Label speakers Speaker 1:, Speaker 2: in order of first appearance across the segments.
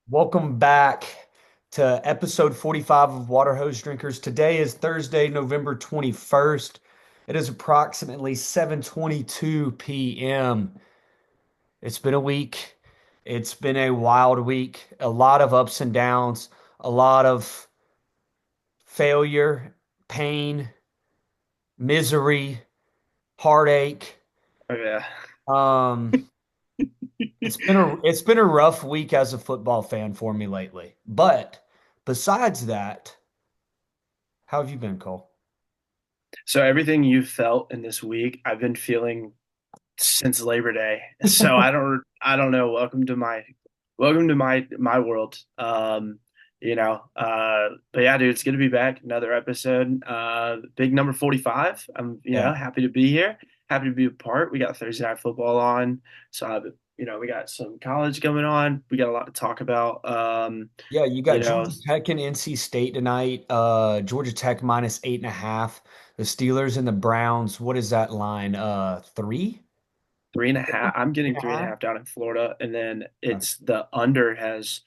Speaker 1: Welcome back to episode 45 of Water Hose Drinkers. Today is Thursday, November 21st. It is approximately 7:22 p.m. It's been a week. It's been a wild week. A lot of ups and downs, a lot of failure, pain, misery, heartache.
Speaker 2: Oh yeah.
Speaker 1: Um, it's been a rough week as a football fan for me lately. But besides that, how have you been, Cole?
Speaker 2: So everything you felt in this week, I've been feeling since Labor Day. So I don't know. Welcome to my world. But yeah, dude, it's good to be back. Another episode. Big number 45. I'm,
Speaker 1: Yeah.
Speaker 2: happy to be here. Happy to be a part. We got Thursday night football on. So we got some college going on. We got a lot to talk about.
Speaker 1: Yeah, you got
Speaker 2: You know,
Speaker 1: Georgia Tech and NC State tonight. Georgia Tech -8.5. The Steelers and the Browns. What is that line? Three?
Speaker 2: Three and a
Speaker 1: Three
Speaker 2: half. I'm getting
Speaker 1: and a
Speaker 2: three and a
Speaker 1: half?
Speaker 2: half down in Florida, and then
Speaker 1: Yeah.
Speaker 2: it's the under has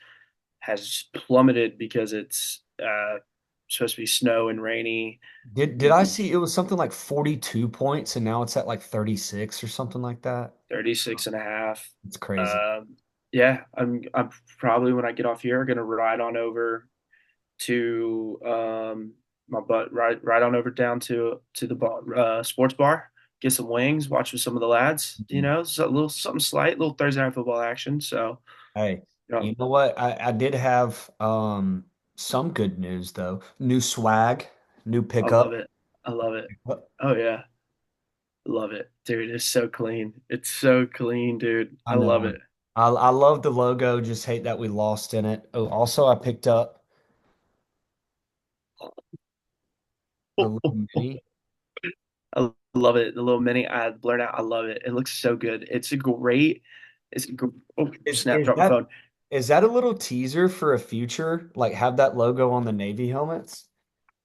Speaker 2: plummeted because it's supposed to be snow and rainy.
Speaker 1: Did I see it was something like 42 points and now it's at like 36 or something like that?
Speaker 2: 36 and a half.
Speaker 1: It's crazy.
Speaker 2: Um, yeah, I'm probably when I get off here gonna ride on over to my butt right on over down to the bar, sports bar, get some wings, watch with some of the lads.
Speaker 1: Mhm.
Speaker 2: So a little something slight, little Thursday night football action. So
Speaker 1: Hey,
Speaker 2: you know,
Speaker 1: you know what? I did have some good news though. New swag, new
Speaker 2: I love
Speaker 1: pickup.
Speaker 2: it. I love it. Oh yeah. Love it. Dude, it's so clean. It's so clean, dude.
Speaker 1: I
Speaker 2: I love
Speaker 1: know.
Speaker 2: it.
Speaker 1: I love the logo, just hate that we lost in it. Oh, also I picked up the little mini.
Speaker 2: I love it. The little mini ad blurred out. I love it. It looks so good. It's a gr oh,
Speaker 1: Is
Speaker 2: snap,
Speaker 1: is
Speaker 2: drop my
Speaker 1: that
Speaker 2: phone.
Speaker 1: is that a little teaser for a future? Like have that logo on the Navy helmets?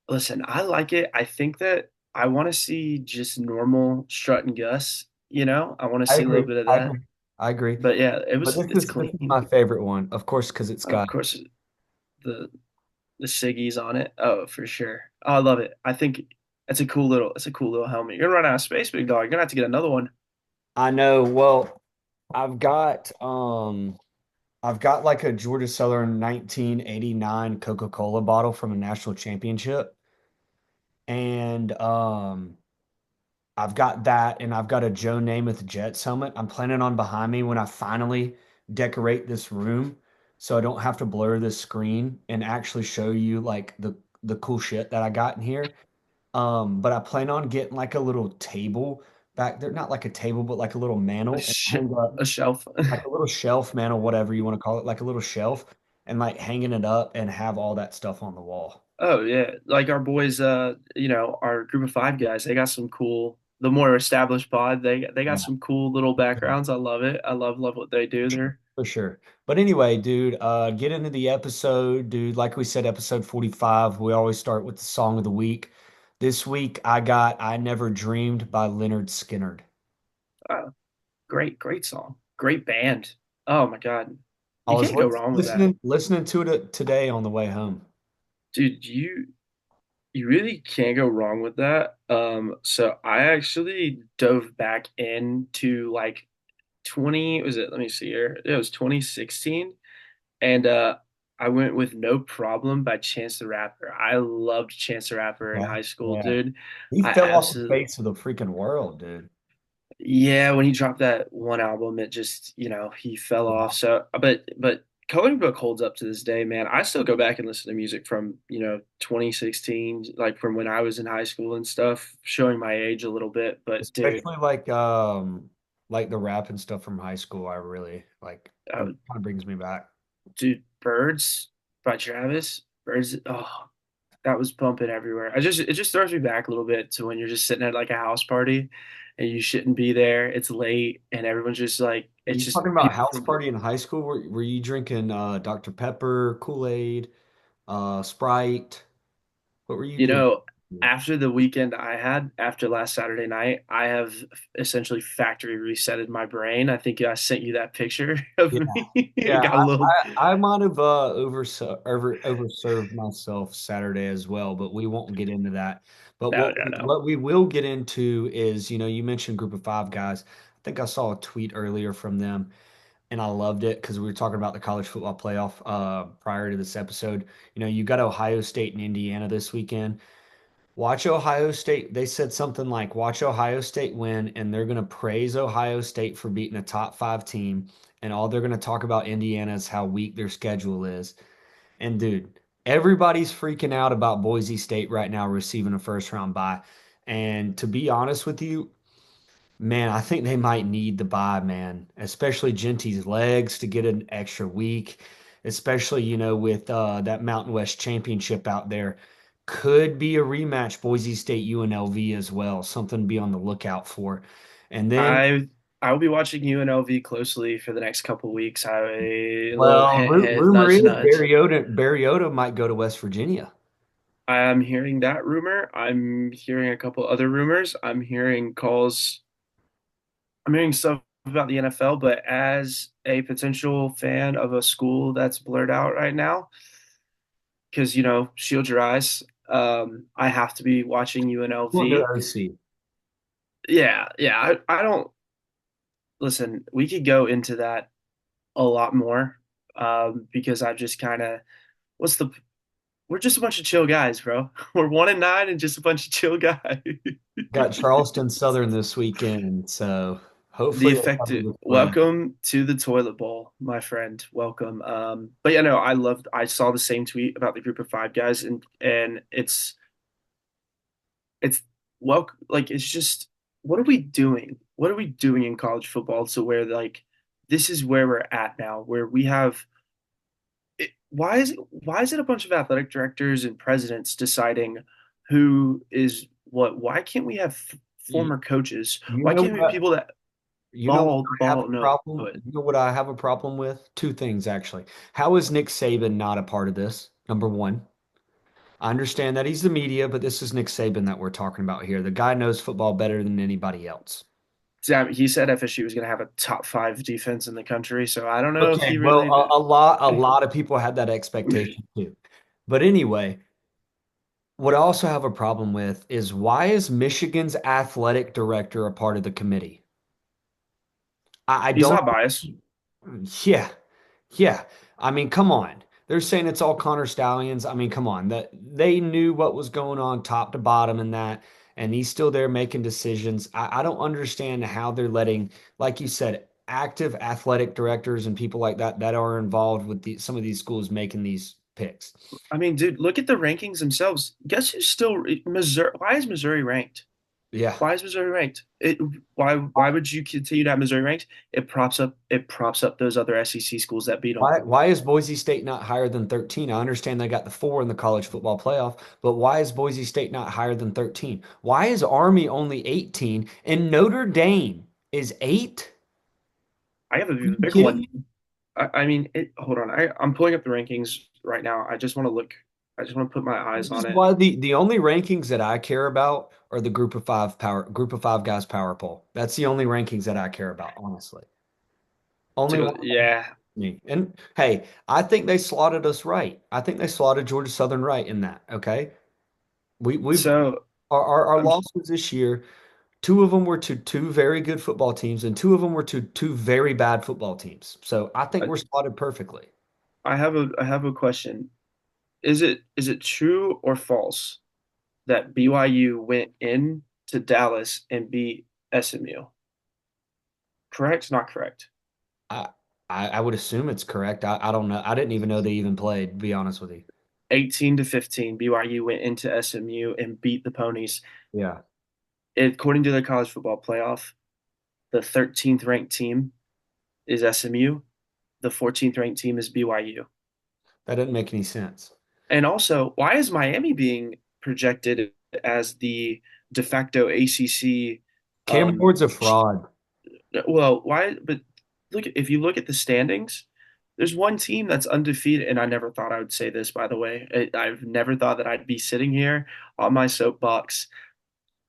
Speaker 2: Listen, I like it. I think that I want to see just normal strut and Gus, I want to
Speaker 1: I
Speaker 2: see a little
Speaker 1: agree.
Speaker 2: bit of
Speaker 1: I
Speaker 2: that.
Speaker 1: agree. I agree.
Speaker 2: But yeah,
Speaker 1: But
Speaker 2: it's
Speaker 1: this is
Speaker 2: clean.
Speaker 1: my favorite one, of course, because it's
Speaker 2: Of
Speaker 1: got
Speaker 2: course, the the Siggy's on it. Oh, for sure. Oh, I love it. I think it's a cool little helmet. You're gonna run out of space, big dog. You're gonna have to get another one.
Speaker 1: I know. Well, I've got I've got like a Georgia Southern 1989 Coca-Cola bottle from a national championship. And I've got that and I've got a Joe Namath Jets helmet. I'm planning on behind me when I finally decorate this room so I don't have to blur this screen and actually show you like the cool shit that I got in here. But I plan on getting like a little table back there, not like a table, but like a little
Speaker 2: A,
Speaker 1: mantle and
Speaker 2: sh
Speaker 1: hang up
Speaker 2: a shelf.
Speaker 1: like a little shelf mantle, whatever you want to call it, like a little shelf and like hanging it up and have all that stuff on the wall.
Speaker 2: Oh yeah, like our boys, our group of five guys. They got some cool. The more established pod, they got
Speaker 1: Yeah.
Speaker 2: some cool little backgrounds. I love it. I love what they do there.
Speaker 1: For sure. But anyway, dude, get into the episode, dude. Like we said, episode 45, we always start with the song of the week. This week I got I Never Dreamed by Leonard Skinner.
Speaker 2: Great song, great band. Oh my God,
Speaker 1: I
Speaker 2: you
Speaker 1: was
Speaker 2: can't go wrong with that,
Speaker 1: listening to it today on the way home.
Speaker 2: dude. You really can't go wrong with that. So I actually dove back into like 20, was it? Let me see here. It was 2016. And I went with No Problem by Chance the Rapper. I loved Chance the Rapper in
Speaker 1: Yeah.
Speaker 2: high school,
Speaker 1: Yeah.
Speaker 2: dude.
Speaker 1: He
Speaker 2: I
Speaker 1: fell off the
Speaker 2: absolutely,
Speaker 1: face of the freaking world, dude.
Speaker 2: yeah, when he dropped that one album, it just, he fell off.
Speaker 1: Yeah.
Speaker 2: So, but Coloring Book holds up to this day, man. I still go back and listen to music from, 2016, like from when I was in high school and stuff, showing my age a little bit. But dude,
Speaker 1: Especially like the rap and stuff from high school, I really like it
Speaker 2: uh,
Speaker 1: kind of brings me back.
Speaker 2: Birds by Travis, Birds, oh, that was pumping everywhere. It just throws me back a little bit to when you're just sitting at like a house party and you shouldn't be there. It's late and everyone's just like
Speaker 1: Are
Speaker 2: it's
Speaker 1: you
Speaker 2: just
Speaker 1: talking about
Speaker 2: people
Speaker 1: house
Speaker 2: from
Speaker 1: party in high school? Were you drinking Dr. Pepper, Kool-Aid, Sprite? What were you
Speaker 2: you
Speaker 1: doing?
Speaker 2: know after the weekend I had after last Saturday night, I have essentially factory resetted my brain. I think I sent you that picture of
Speaker 1: Yeah.
Speaker 2: me.
Speaker 1: Yeah,
Speaker 2: Got a little,
Speaker 1: I might have overserved myself Saturday as well, but we won't get into that. But
Speaker 2: no, no, no.
Speaker 1: what we will get into is, you mentioned Group of Five guys. I think I saw a tweet earlier from them, and I loved it because we were talking about the college football playoff prior to this episode. You got Ohio State and Indiana this weekend. Watch Ohio State. They said something like, watch Ohio State win, and they're going to praise Ohio State for beating a top five team. And all they're going to talk about Indiana is how weak their schedule is. And dude, everybody's freaking out about Boise State right now receiving a first round bye. And to be honest with you, man, I think they might need the bye, man, especially Genty's legs to get an extra week, especially, with that Mountain West Championship out there. Could be a rematch, Boise State UNLV as well, something to be on the lookout for. And then,
Speaker 2: I will be watching UNLV closely for the next couple weeks. I a little
Speaker 1: well,
Speaker 2: hint, hint,
Speaker 1: rumor
Speaker 2: nudge,
Speaker 1: is
Speaker 2: nudge.
Speaker 1: Mariota might go to West Virginia.
Speaker 2: I'm hearing that rumor. I'm hearing a couple other rumors. I'm hearing stuff about the NFL, but as a potential fan of a school that's blurred out right now, because shield your eyes. I have to be watching
Speaker 1: Want their
Speaker 2: UNLV.
Speaker 1: OC.
Speaker 2: Yeah, yeah. I don't listen. We could go into that a lot more, because I just kind of what's the we're just a bunch of chill guys, bro. We're 1-9 and just a bunch of chill guys.
Speaker 1: Got Charleston Southern this weekend, so
Speaker 2: The
Speaker 1: hopefully they cover
Speaker 2: effective
Speaker 1: the spread.
Speaker 2: welcome to the toilet bowl, my friend. Welcome. But yeah, no, I saw the same tweet about the group of five guys, and it's like it's just what are we doing? What are we doing in college football to where like this is where we're at now, where we have why is it a bunch of athletic directors and presidents deciding who is what? Why can't we have
Speaker 1: You,
Speaker 2: former coaches?
Speaker 1: you
Speaker 2: Why
Speaker 1: know
Speaker 2: can't we have
Speaker 1: what?
Speaker 2: people that
Speaker 1: You know what I have a
Speaker 2: no,
Speaker 1: problem?
Speaker 2: but
Speaker 1: You know what I have a problem with? Two things actually. How is Nick Saban not a part of this? Number one, I understand that he's the media, but this is Nick Saban that we're talking about here. The guy knows football better than anybody else.
Speaker 2: He said FSU was going to have a top five defense in the country, so I don't know if
Speaker 1: Okay,
Speaker 2: he
Speaker 1: well,
Speaker 2: really
Speaker 1: a lot of people had that expectation too. But anyway, what I also have a problem with is why is Michigan's athletic director a part of the committee? I
Speaker 2: he's
Speaker 1: don't.
Speaker 2: not biased.
Speaker 1: Yeah, yeah. I mean, come on. They're saying it's all Connor Stallions. I mean, come on. That they knew what was going on top to bottom in that, and he's still there making decisions. I don't understand how they're letting, like you said, active athletic directors and people like that are involved with some of these schools making these picks.
Speaker 2: I mean, dude, look at the rankings themselves. Guess who's still Missouri? Why is Missouri ranked?
Speaker 1: Yeah.
Speaker 2: Why is Missouri ranked? Why would you continue to have Missouri ranked? It props up those other SEC schools that beat them.
Speaker 1: Why is Boise State not higher than 13? I understand they got the four in the college football playoff, but why is Boise State not higher than 13? Why is Army only 18 and Notre Dame is 8?
Speaker 2: I have a
Speaker 1: Are you
Speaker 2: bigger
Speaker 1: kidding
Speaker 2: one.
Speaker 1: me?
Speaker 2: I mean, hold on. I'm pulling up the rankings right now. I just want to look. I just want to put my eyes
Speaker 1: This
Speaker 2: on
Speaker 1: is
Speaker 2: it.
Speaker 1: why the only rankings that I care about are the group of five guys power poll. That's the only rankings that I care about, honestly. Only one that
Speaker 2: Yeah.
Speaker 1: me. And hey, I think they slotted us right. I think they slotted Georgia Southern right in that. Okay. We've
Speaker 2: So
Speaker 1: our
Speaker 2: I'm.
Speaker 1: losses this year. Two of them were to two very good football teams, and two of them were to two very bad football teams. So I think we're spotted perfectly.
Speaker 2: I have a question. Is it true or false that BYU went in to Dallas and beat SMU? Correct? Not correct.
Speaker 1: I I would assume it's correct. I don't know. I didn't even know they even played, to be honest with you.
Speaker 2: 18-15, BYU went into SMU and beat the Ponies.
Speaker 1: Yeah,
Speaker 2: According to the college football playoff, the 13th ranked team is SMU. The 14th ranked team is BYU.
Speaker 1: that doesn't make any sense.
Speaker 2: And also, why is Miami being projected as the de facto ACC?
Speaker 1: Cam
Speaker 2: Um,
Speaker 1: Ward's a fraud.
Speaker 2: well, why? But if you look at the standings, There's one team that's undefeated, and I never thought I would say this, by the way. I've never thought that I'd be sitting here on my soapbox,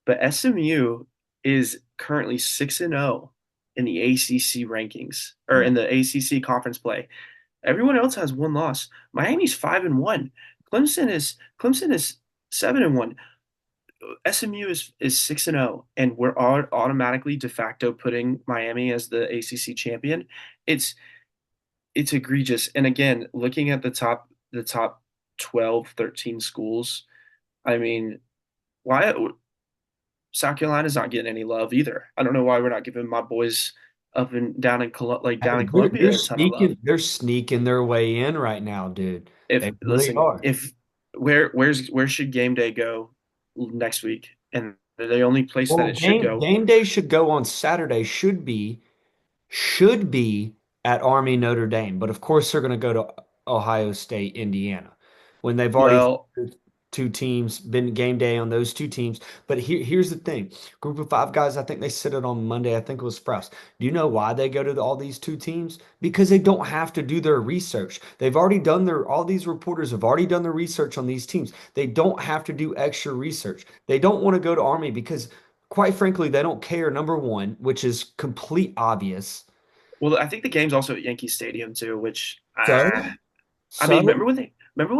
Speaker 2: but SMU is currently 6-0 in the ACC rankings or
Speaker 1: Yeah.
Speaker 2: in the ACC conference play. Everyone else has one loss. Miami's 5-1. Clemson is 7-1. SMU is 6-0, and we're automatically de facto putting Miami as the ACC champion. It's it's egregious. And again, looking at the top 12, 13 schools, I mean, why South Carolina's not getting any love either. I don't know why we're not giving my boys up and down in down in
Speaker 1: Hey, they're
Speaker 2: Columbia a ton of love.
Speaker 1: sneaking their way in right now, dude.
Speaker 2: If
Speaker 1: They really
Speaker 2: listen,
Speaker 1: are.
Speaker 2: if where should game day go next week? And the only place that
Speaker 1: Well,
Speaker 2: it should go,
Speaker 1: game day should go on Saturday, should be at Army Notre Dame, but of course they're going to go to Ohio State, Indiana, when they've already
Speaker 2: well,
Speaker 1: two teams been game day on those two teams. But here's the thing: Group of Five guys. I think they sit it on Monday. I think it was Sprouse. Do you know why they go to all these two teams? Because they don't have to do their research. They've already done their. All these reporters have already done their research on these teams. They don't have to do extra research. They don't want to go to Army because, quite frankly, they don't care. Number one, which is complete obvious.
Speaker 2: I think the game's also at Yankee Stadium too, which
Speaker 1: So,
Speaker 2: I mean,
Speaker 1: so
Speaker 2: remember when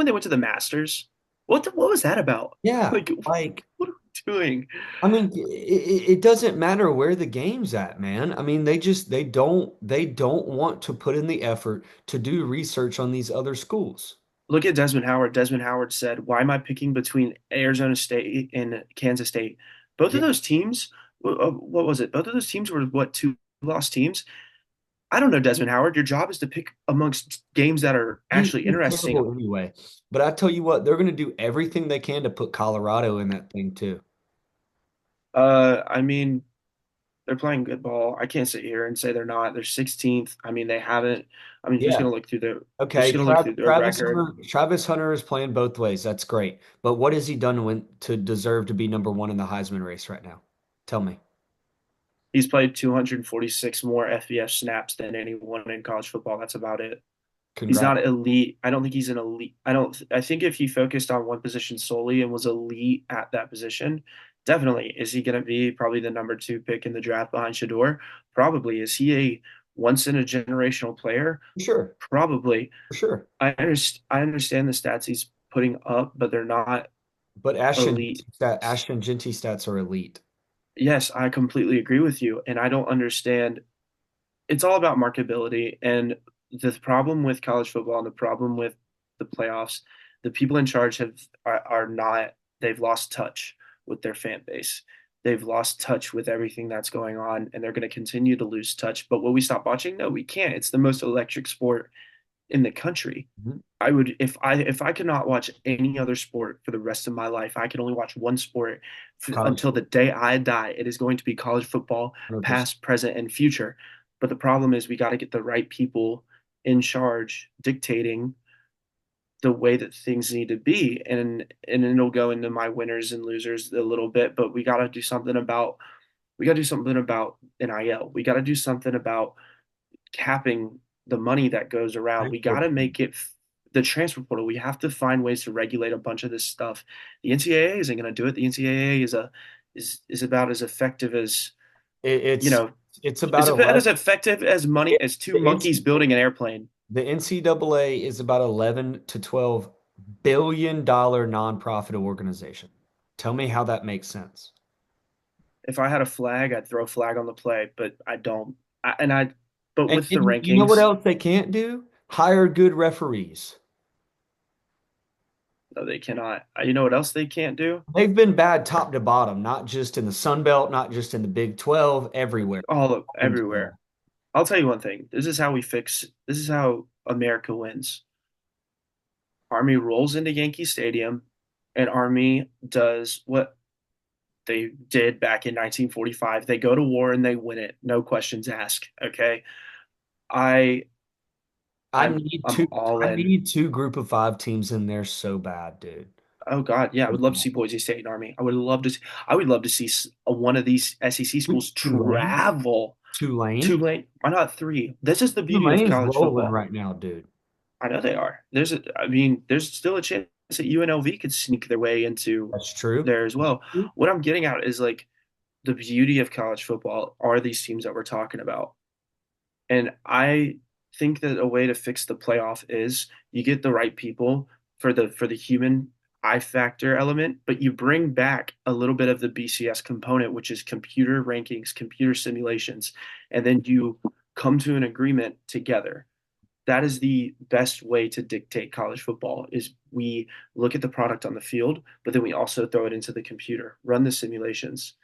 Speaker 2: they went to the Masters? What was that about?
Speaker 1: yeah,
Speaker 2: Like,
Speaker 1: like
Speaker 2: what are we doing?
Speaker 1: I mean, it doesn't matter where the game's at, man. I mean, they don't want to put in the effort to do research on these other schools.
Speaker 2: Look at Desmond Howard. Desmond Howard said, "Why am I picking between Arizona State and Kansas State? Both of
Speaker 1: Yeah,
Speaker 2: those teams, what was it? Both of those teams were what, two lost teams? I don't know, Desmond Howard. Your job is to pick amongst games that are actually
Speaker 1: he's
Speaker 2: interesting.
Speaker 1: terrible anyway. But I tell you what, they're going to do everything they can to put Colorado in that thing too.
Speaker 2: I mean, they're playing good ball. I can't sit here and say they're not. They're 16th. I mean, they haven't. I mean,
Speaker 1: Yeah.
Speaker 2: who's
Speaker 1: Okay.
Speaker 2: gonna look through their record?
Speaker 1: Travis Hunter is playing both ways. That's great. But what has he done to deserve to be number one in the Heisman race right now? Tell me.
Speaker 2: He's played 246 more FBS snaps than anyone in college football. That's about it. He's
Speaker 1: Congrats.
Speaker 2: not elite. I don't think he's an elite. I think if he focused on one position solely and was elite at that position, definitely. Is he going to be probably the number two pick in the draft behind Shador? Probably. Is he a once in a generational player?
Speaker 1: For sure.
Speaker 2: Probably.
Speaker 1: For sure.
Speaker 2: I understand the stats he's putting up, but they're not
Speaker 1: But
Speaker 2: elite.
Speaker 1: Ashton Genty stats are elite.
Speaker 2: Yes, I completely agree with you. And I don't understand. It's all about marketability. And the problem with college football and the problem with the playoffs, the people in charge are not, they've lost touch with their fan base. They've lost touch with everything that's going on, and they're going to continue to lose touch. But will we stop watching? No, we can't. It's the most electric sport in the country.
Speaker 1: Mhm.
Speaker 2: I would if I could not watch any other sport for the rest of my life, I could only watch one sport
Speaker 1: College
Speaker 2: until the
Speaker 1: football,
Speaker 2: day I die. It is going to be college football,
Speaker 1: 100%.
Speaker 2: past, present, and future. But the problem is we got to get the right people in charge dictating the way that things need to be. And it'll go into my winners and losers a little bit, but we got to do something about NIL. We got to do something about capping the money that goes around. We got to make it the transfer portal. We have to find ways to regulate a bunch of this stuff. The NCAA isn't going to do it. The NCAA is about as effective as, you
Speaker 1: It's
Speaker 2: know,
Speaker 1: it's about
Speaker 2: is about
Speaker 1: 11
Speaker 2: as effective as money as two
Speaker 1: the
Speaker 2: monkeys building an airplane.
Speaker 1: NCAA is about 11 to 12 billion dollar nonprofit organization. Tell me how that makes sense.
Speaker 2: If I had a flag, I'd throw a flag on the play, but I don't. But
Speaker 1: And
Speaker 2: with the
Speaker 1: you know what
Speaker 2: rankings,
Speaker 1: else they can't do? Hire good referees.
Speaker 2: no, they cannot. You know what else they can't do?
Speaker 1: They've been bad top to bottom, not just in the Sun Belt, not just in the Big 12, everywhere.
Speaker 2: All of
Speaker 1: Big
Speaker 2: everywhere.
Speaker 1: 12.
Speaker 2: I'll tell you one thing. This is how America wins. Army rolls into Yankee Stadium, and Army does what they did back in 1945. They go to war and they win it. No questions asked. Okay. I
Speaker 1: I need
Speaker 2: I'm all in.
Speaker 1: two group of five teams in there so bad, dude.
Speaker 2: Oh God, yeah, I
Speaker 1: So
Speaker 2: would love to
Speaker 1: bad.
Speaker 2: see Boise State and Army. I would love to see one of these SEC schools
Speaker 1: Tulane?
Speaker 2: travel.
Speaker 1: Tulane.
Speaker 2: Tulane, why not three? This is the beauty of
Speaker 1: Tulane's
Speaker 2: college
Speaker 1: rolling
Speaker 2: football.
Speaker 1: right now, dude.
Speaker 2: I know they are. I mean, there's still a chance that UNLV could sneak their way into
Speaker 1: That's true.
Speaker 2: there as well. What I'm getting at is like the beauty of college football are these teams that we're talking about. And I think that a way to fix the playoff is you get the right people for the human I factor element, but you bring back a little bit of the BCS component, which is computer rankings, computer simulations, and then you come to an agreement together. That is the best way to dictate college football is we look at the product on the field, but then we also throw it into the computer, run the simulations.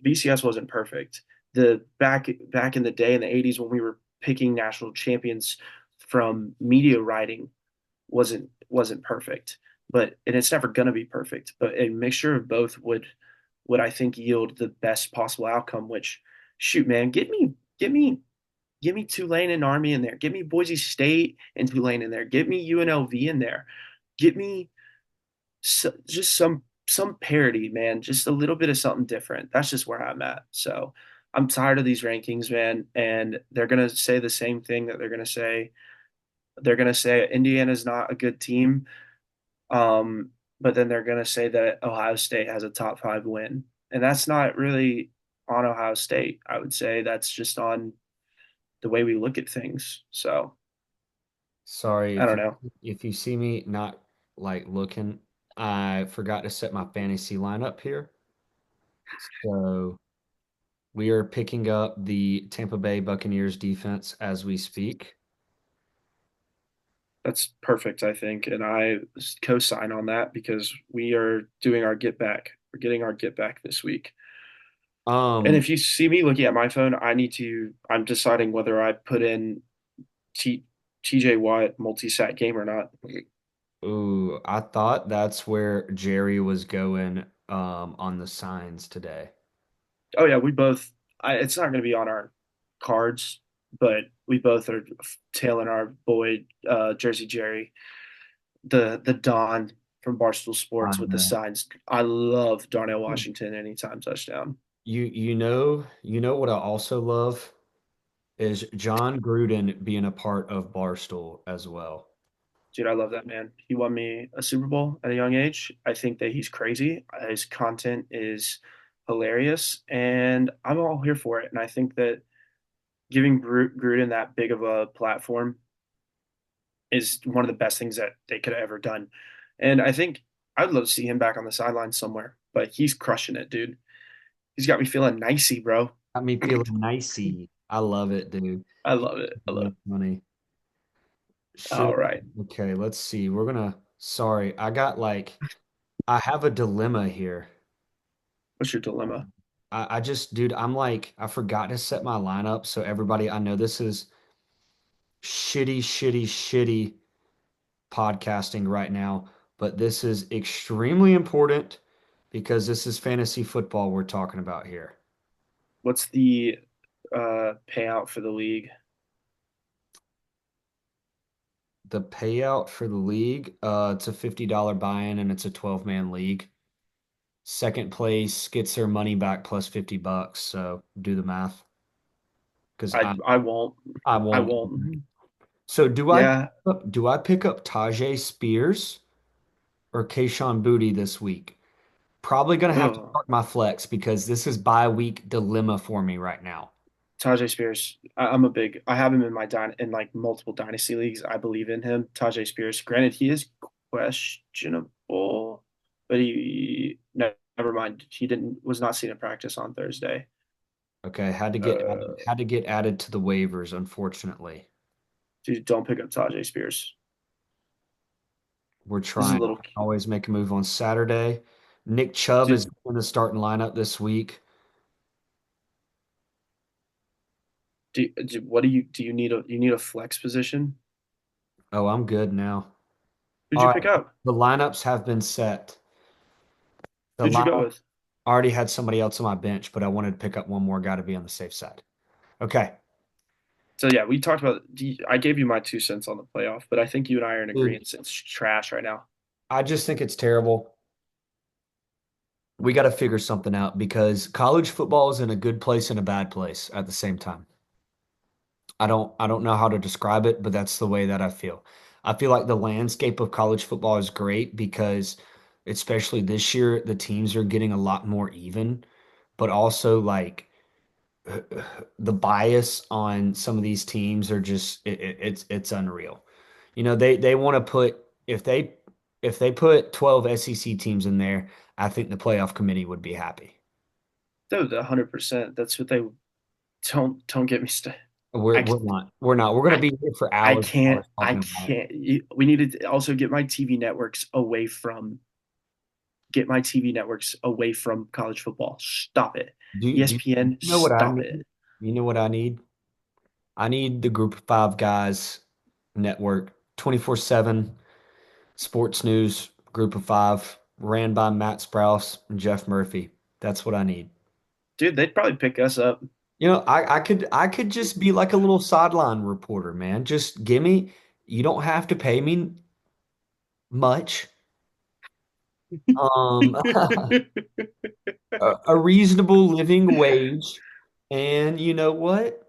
Speaker 2: BCS wasn't perfect. The back in the day in the 80s when we were picking national champions from media writing wasn't perfect. But and it's never gonna be perfect. But a mixture of both would I think yield the best possible outcome, which shoot, man, give me Tulane and Army in there. Give me Boise State and Tulane in there. Give me UNLV in there. Give me just some parity, man. Just a little bit of something different. That's just where I'm at. So I'm tired of these rankings, man. And they're gonna say the same thing that they're gonna say. They're gonna say Indiana's not a good team, but then they're gonna say that Ohio State has a top five win, and that's not really on Ohio State. I would say that's just on the way we look at things. So
Speaker 1: Sorry
Speaker 2: I
Speaker 1: if
Speaker 2: don't
Speaker 1: you
Speaker 2: know.
Speaker 1: if you see me not like looking, I forgot to set my fantasy lineup here. So we are picking up the Tampa Bay Buccaneers defense as we speak.
Speaker 2: That's perfect, I think, and I co-sign on that because we are doing our get back. We're getting our get back this week. And
Speaker 1: Um,
Speaker 2: if you see me looking at my phone, I'm deciding whether I put in T, TJ Watt multi-sat game or not.
Speaker 1: ooh, I thought that's where Jerry was going on the signs today.
Speaker 2: Oh yeah, it's not going to be on our cards, but we both are tailing our boy Jersey Jerry, the Don from Barstool
Speaker 1: I
Speaker 2: Sports with the
Speaker 1: know.
Speaker 2: signs. I love Darnell Washington anytime touchdown.
Speaker 1: You know what I also love is John Gruden being a part of Barstool as well.
Speaker 2: Dude, I love that man. He won me a Super Bowl at a young age. I think that he's crazy. His content is hilarious, and I'm all here for it. And I think that giving Gruden that big of a platform is one of the best things that they could have ever done. And I think I'd love to see him back on the sidelines somewhere, but he's crushing it, dude. He's got me feeling nicey, bro.
Speaker 1: Got me feeling nicey. I love it, dude.
Speaker 2: I love it. I love
Speaker 1: Really
Speaker 2: it.
Speaker 1: funny. Should
Speaker 2: All right.
Speaker 1: okay, let's see. Sorry, I have a dilemma here.
Speaker 2: What's your dilemma?
Speaker 1: I just, dude, I forgot to set my lineup. So everybody, I know this is shitty podcasting right now, but this is extremely important because this is fantasy football we're talking about here.
Speaker 2: What's the payout for the league?
Speaker 1: The payout for the league, it's a $50 buy-in and it's a 12-man league. Second place gets their money back plus $50. So do the math because
Speaker 2: I won't.
Speaker 1: I
Speaker 2: I
Speaker 1: won't.
Speaker 2: won't.
Speaker 1: So
Speaker 2: Yeah.
Speaker 1: do I pick up Tajay Spears or Kayshon Boutte this week? Probably gonna have to
Speaker 2: Oh,
Speaker 1: start my flex because this is bye week dilemma for me right now.
Speaker 2: Tajay Spears. I'm a big. I have him in my in like multiple dynasty leagues. I believe in him. Tajay Spears. Granted, he is questionable, but never mind. He didn't was not seen in practice on Thursday.
Speaker 1: Okay,
Speaker 2: Uh,
Speaker 1: had to get added to the waivers, unfortunately.
Speaker 2: Dude, don't pick up Tajay Spears.
Speaker 1: We're
Speaker 2: This is a
Speaker 1: trying.
Speaker 2: little.
Speaker 1: Always make a move on Saturday. Nick Chubb is
Speaker 2: Dude,
Speaker 1: in the starting lineup this week.
Speaker 2: what do you need a flex position?
Speaker 1: Oh, I'm good now.
Speaker 2: Who'd
Speaker 1: All
Speaker 2: you
Speaker 1: right,
Speaker 2: pick up?
Speaker 1: the lineups have been set. The
Speaker 2: Who'd you go
Speaker 1: lineup
Speaker 2: with?
Speaker 1: I already had somebody else on my bench, but I wanted to pick up one more guy to be on the safe side. Okay.
Speaker 2: So yeah, we talked about. I gave you my 2 cents on the playoff, but I think you and I are in
Speaker 1: Dude,
Speaker 2: agreement. It's trash right now.
Speaker 1: I just think it's terrible. We got to figure something out because college football is in a good place and a bad place at the same time. I don't know how to describe it, but that's the way that I feel. I feel like the landscape of college football is great because especially this year the teams are getting a lot more even, but also like the bias on some of these teams are just it's unreal. They want to put if they put 12 SEC teams in there, I think the playoff committee would be happy.
Speaker 2: Dude, 100%. That's what they don't get me started.
Speaker 1: We're
Speaker 2: I
Speaker 1: we're not. We're not. We're gonna
Speaker 2: I
Speaker 1: be here for
Speaker 2: I
Speaker 1: hours and
Speaker 2: can't
Speaker 1: hours
Speaker 2: I
Speaker 1: talking about it.
Speaker 2: can't. We need to also get my TV networks away from college football. Stop it.
Speaker 1: Do you
Speaker 2: ESPN,
Speaker 1: know what I
Speaker 2: stop it.
Speaker 1: need? You know what I need? I need the Group of Five Guys network, 24/7 sports news, Group of Five, ran by Matt Sprouse and Jeff Murphy. That's what I need.
Speaker 2: Dude, they'd probably pick us up.
Speaker 1: I could just be like a little sideline reporter, man. Just give me, you don't have to pay me much. Um, a reasonable living wage. And you know what?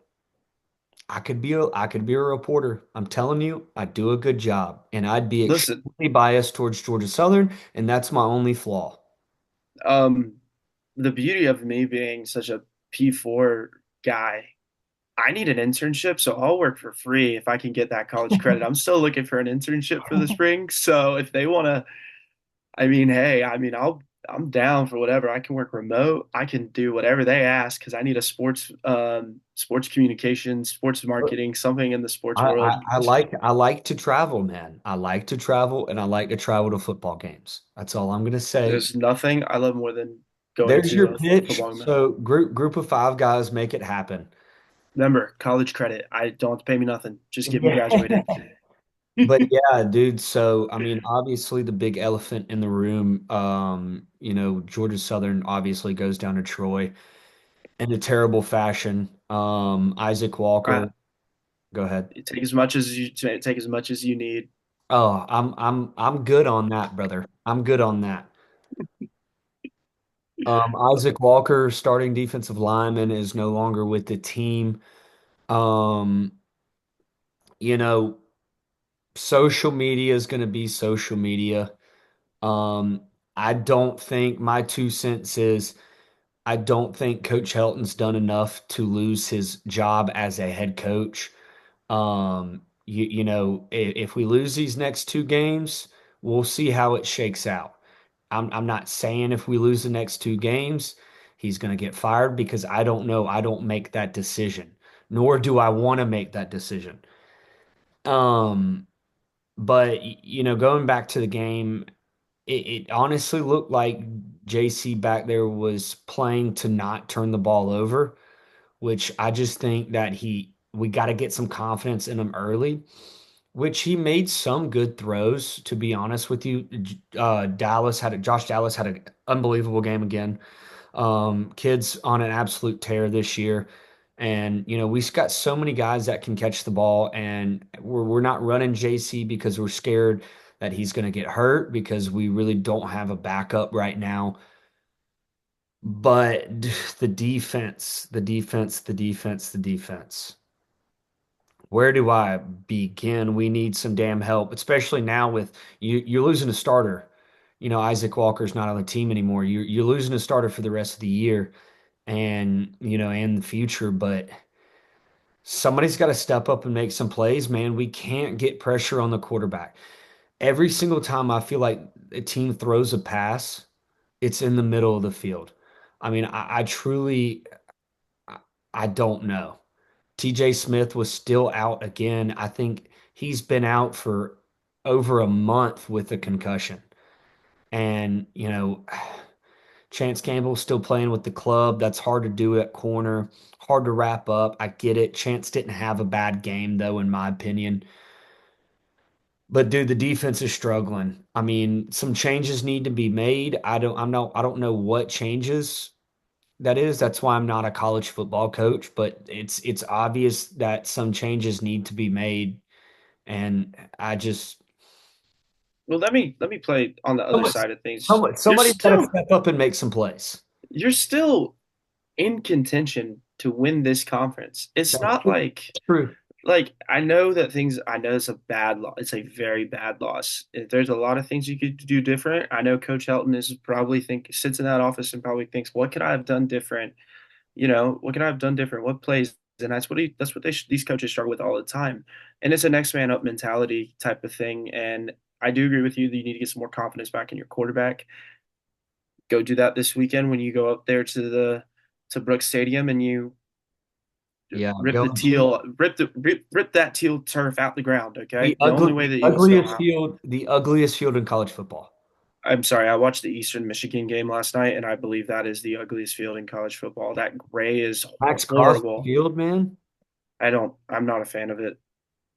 Speaker 1: I could be a reporter. I'm telling you, I do a good job. And I'd be
Speaker 2: Listen,
Speaker 1: extremely biased towards Georgia Southern, and that's my only flaw.
Speaker 2: um, the beauty of me being such a P4 guy, I need an internship, so I'll work for free if I can get that college credit. I'm still looking for an internship for the spring, so if they want to, I'm down for whatever. I can work remote. I can do whatever they ask because I need a sports communication, sports marketing, something in the sports
Speaker 1: I, I,
Speaker 2: world.
Speaker 1: I like I like to travel, man. I like to travel and I like to travel to football games. That's all I'm gonna say.
Speaker 2: There's nothing I love more than going
Speaker 1: There's
Speaker 2: to
Speaker 1: your
Speaker 2: a
Speaker 1: pitch.
Speaker 2: football game.
Speaker 1: So group of five guys make it happen.
Speaker 2: Remember, college credit. I don't have to pay me nothing. Just get me
Speaker 1: Yeah.
Speaker 2: graduated.
Speaker 1: But yeah, dude, so I mean, obviously the big elephant in the room, Georgia Southern obviously goes down to Troy in a terrible fashion. Isaac
Speaker 2: Uh,
Speaker 1: Walker, go ahead.
Speaker 2: take as much as you need.
Speaker 1: Oh, I'm good on that, brother. I'm good on that. Isaac Walker, starting defensive lineman, is no longer with the team. Um, you know, social media is going to be social media. Um, I don't think my 2 cents is I don't think Coach Helton's done enough to lose his job as a head coach. If we lose these next two games, we'll see how it shakes out. I'm not saying if we lose the next two games, he's going to get fired because I don't know. I don't make that decision, nor do I want to make that decision. Um, but going back to the game, it honestly looked like JC back there was playing to not turn the ball over, which I just think that we got to get some confidence in him early, which he made some good throws, to be honest with you. Josh Dallas had an unbelievable game again. Kids on an absolute tear this year. And, we've got so many guys that can catch the ball, and we're not running JC because we're scared that he's going to get hurt because we really don't have a backup right now. But the defense, the defense, the defense, the defense. Where do I begin? We need some damn help, especially now with you're losing a starter. Isaac Walker's not on the team anymore. You're losing a starter for the rest of the year and the future, but somebody's got to step up and make some plays, man. We can't get pressure on the quarterback. Every single time I feel like a team throws a pass, it's in the middle of the field. I mean, I truly I don't know. TJ Smith was still out again. I think he's been out for over a month with a concussion. And, Chance Campbell's still playing with the club. That's hard to do at corner, hard to wrap up. I get it. Chance didn't have a bad game, though, in my opinion. But dude, the defense is struggling. I mean, some changes need to be made. I don't know what changes that is. That's why I'm not a college football coach, but it's obvious that some changes need to be made. And
Speaker 2: Well, let me play on the other
Speaker 1: Somebody,
Speaker 2: side of things.
Speaker 1: somebody's got to step up and make some plays.
Speaker 2: You're still in contention to win this conference. It's
Speaker 1: That's
Speaker 2: not
Speaker 1: true.
Speaker 2: like
Speaker 1: True.
Speaker 2: I know that things I know it's a bad loss. It's a very bad loss. There's a lot of things you could do different. I know Coach Helton is probably sits in that office and probably thinks, what could I have done different? What can I have done different? What plays? And that's what these coaches struggle with all the time. And it's a next man up mentality type of thing. And I do agree with you that you need to get some more confidence back in your quarterback. Go do that this weekend when you go up there to Brooks Stadium and you
Speaker 1: Yeah,
Speaker 2: rip
Speaker 1: go
Speaker 2: the
Speaker 1: and see
Speaker 2: teal, rip that teal turf out the ground.
Speaker 1: the
Speaker 2: Okay, the only way that you can still have.
Speaker 1: the ugliest field in college football.
Speaker 2: I'm sorry, I watched the Eastern Michigan game last night, and I believe that is the ugliest field in college football. That gray is
Speaker 1: Max Crosby
Speaker 2: horrible.
Speaker 1: Field, man.
Speaker 2: I'm not a fan of it.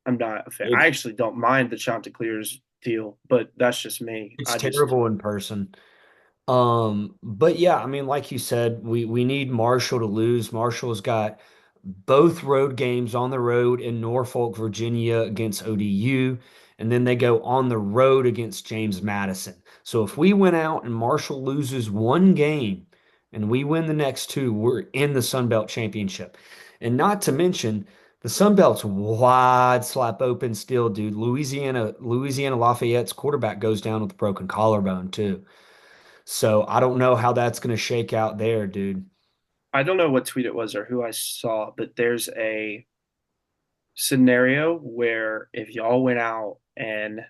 Speaker 2: I'm not a fan. I
Speaker 1: It's
Speaker 2: actually don't mind the Chanticleer's deal, but that's just me.
Speaker 1: it's terrible in person. But yeah, I mean, like you said, we need Marshall to lose. Marshall's got both road games on the road in Norfolk, Virginia against ODU, and then they go on the road against James Madison. So if we went out and Marshall loses one game and we win the next two, we're in the Sun Belt Championship. And not to mention, the Sun Belt's wide slap open still, dude. Louisiana Lafayette's quarterback goes down with a broken collarbone too. So I don't know how that's going to shake out there, dude.
Speaker 2: I don't know what tweet it was or who I saw, but there's a scenario where if y'all went out and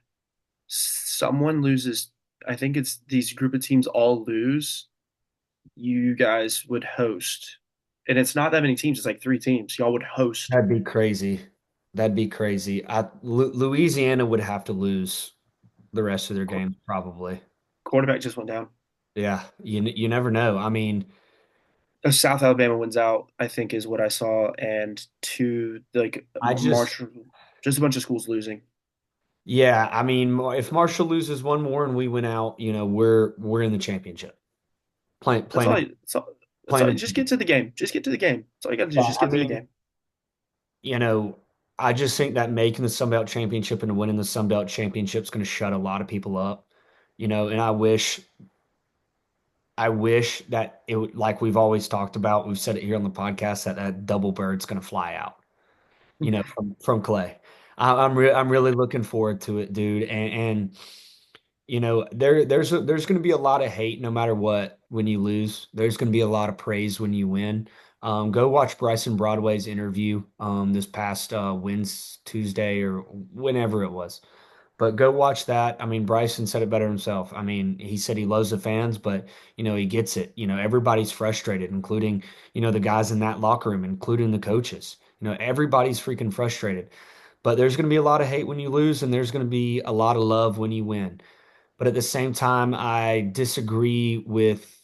Speaker 2: someone loses, I think it's these group of teams all lose, you guys would host. And it's not that many teams, it's like three teams. Y'all would host.
Speaker 1: That'd be crazy. That'd be crazy. Louisiana would have to lose the rest of their
Speaker 2: Qu-
Speaker 1: games, probably.
Speaker 2: Quarterback just went down.
Speaker 1: Yeah, you never know. I mean,
Speaker 2: South Alabama wins out, I think, is what I saw, and two like
Speaker 1: I just
Speaker 2: Marshall, just a bunch of schools losing.
Speaker 1: yeah, I mean, if Marshall loses one more and we win out, we're in the championship. Plain
Speaker 2: That's
Speaker 1: plain
Speaker 2: all.
Speaker 1: and
Speaker 2: That's
Speaker 1: plain
Speaker 2: all.
Speaker 1: and
Speaker 2: Just
Speaker 1: simple.
Speaker 2: get to the game. Just get to the game. That's all you got to do.
Speaker 1: Yeah,
Speaker 2: Just
Speaker 1: I
Speaker 2: get to the
Speaker 1: mean,
Speaker 2: game.
Speaker 1: you know, I just think that making the Sun Belt Championship and winning the Sun Belt Championship is going to shut a lot of people up. And I wish that it would, like we've always talked about, we've said it here on the podcast, that that double bird's going to fly out, from Clay. I'm really looking forward to it, dude. And there's going to be a lot of hate no matter what when you lose. There's going to be a lot of praise when you win. Go watch Bryson Broadway's interview this past Wednesday, Tuesday, or whenever it was. But go watch that. I mean, Bryson said it better himself. I mean, he said he loves the fans, but he gets it. Everybody's frustrated, including, the guys in that locker room, including the coaches. Everybody's freaking frustrated. But there's going to be a lot of hate when you lose, and there's going to be a lot of love when you win. But at the same time, I disagree with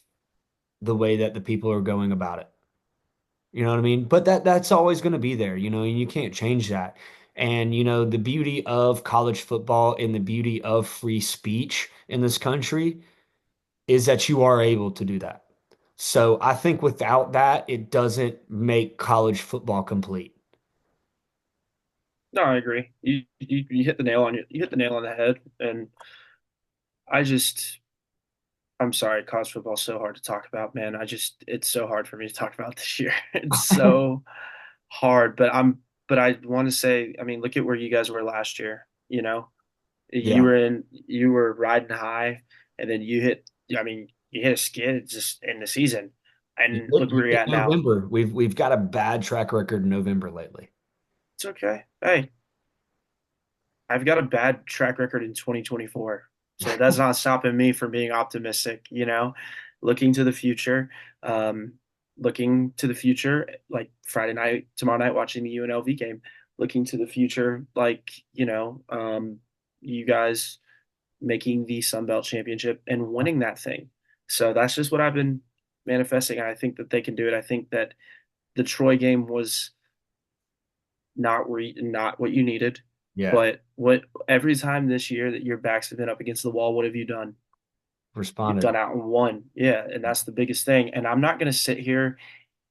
Speaker 1: the way that the people are going about it. You know what I mean? But that's always going to be there, and you can't change that. And the beauty of college football and the beauty of free speech in this country is that you are able to do that. So I think without that, it doesn't make college football complete.
Speaker 2: No, I agree. You hit the nail on you hit the nail on the head, and I just I'm sorry, college football's so hard to talk about, man. It's so hard for me to talk about this year. It's so hard, but I want to say, I mean, look at where you guys were last year.
Speaker 1: Yeah.
Speaker 2: You were riding high, and then I mean, you hit a skid just in the season,
Speaker 1: You
Speaker 2: and
Speaker 1: hit,
Speaker 2: look
Speaker 1: you
Speaker 2: where you're
Speaker 1: hit
Speaker 2: at now.
Speaker 1: November. We've got a bad track record in November lately.
Speaker 2: It's okay. Hey, I've got a bad track record in 2024. So that's not stopping me from being optimistic, looking to the future. Um, looking to the future, like Friday night, tomorrow night, watching the UNLV game, looking to the future, like, you guys making the Sun Belt Championship and winning that thing. So that's just what I've been manifesting. I think that they can do it. I think that the Troy game was not what you needed.
Speaker 1: Yeah.
Speaker 2: But what every time this year that your backs have been up against the wall, what have you done? You've
Speaker 1: Responded.
Speaker 2: gone out and won. Yeah, and that's the biggest thing. And I'm not going to sit here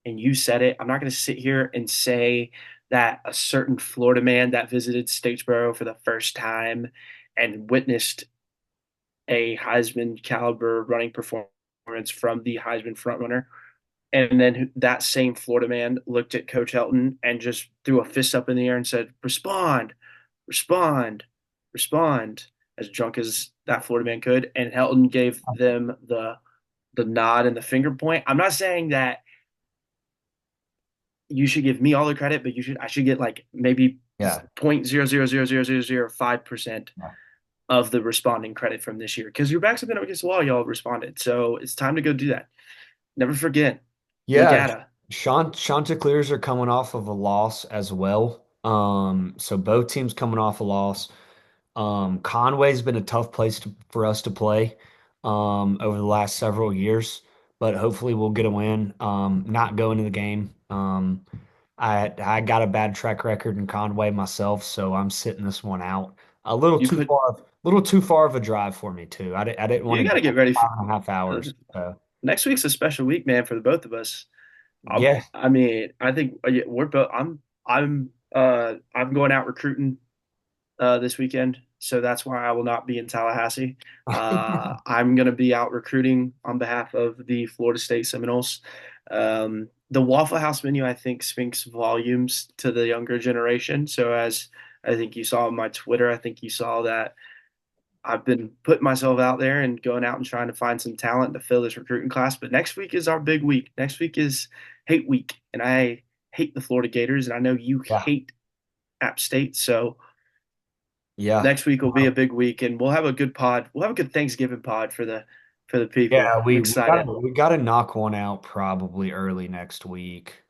Speaker 2: and you said it. I'm not going to sit here and say that a certain Florida man that visited Statesboro for the first time and witnessed a Heisman caliber running performance from the Heisman frontrunner. And then that same Florida man looked at Coach Helton and just threw a fist up in the air and said, "Respond, respond, respond," as drunk as that Florida man could. And Helton gave them the nod and the finger point. I'm not saying that you should give me all the credit, but I should get like maybe
Speaker 1: Yeah.
Speaker 2: 0.0000005%
Speaker 1: Yeah.
Speaker 2: of the responding credit from this year because your backs have been up against the wall. Y'all responded, so it's time to go do that. Never forget. Look
Speaker 1: Yeah,
Speaker 2: at her.
Speaker 1: Chanticleers are coming off of a loss as well. So both teams coming off a loss. Conway's been a tough place for us to play over the last several years, but hopefully we'll get a win. Not going to the game. I got a bad track record in Conway myself, so I'm sitting this one out.
Speaker 2: You put
Speaker 1: A little too far of a drive for me too. I didn't want
Speaker 2: you
Speaker 1: to
Speaker 2: got to
Speaker 1: go
Speaker 2: get ready for
Speaker 1: 5.5 hours. So
Speaker 2: next week's a special week, man, for the both of us.
Speaker 1: yeah,
Speaker 2: I mean, I think yeah, we're both. I'm going out recruiting this weekend, so that's why I will not be in Tallahassee. I'm going to be out recruiting on behalf of the Florida State Seminoles. The Waffle House menu, I think, speaks volumes to the younger generation. So, as I think you saw on my Twitter, I think you saw that I've been putting myself out there and going out and trying to find some talent to fill this recruiting class. But next week is our big week. Next week is hate week, and I hate the Florida Gators, and I know you
Speaker 1: yeah,
Speaker 2: hate App State. So
Speaker 1: yeah.
Speaker 2: next week will be a big week, and we'll have a good pod. We'll have a good Thanksgiving pod for the people.
Speaker 1: Yeah,
Speaker 2: I'm
Speaker 1: we
Speaker 2: excited.
Speaker 1: gotta knock one out probably early next week.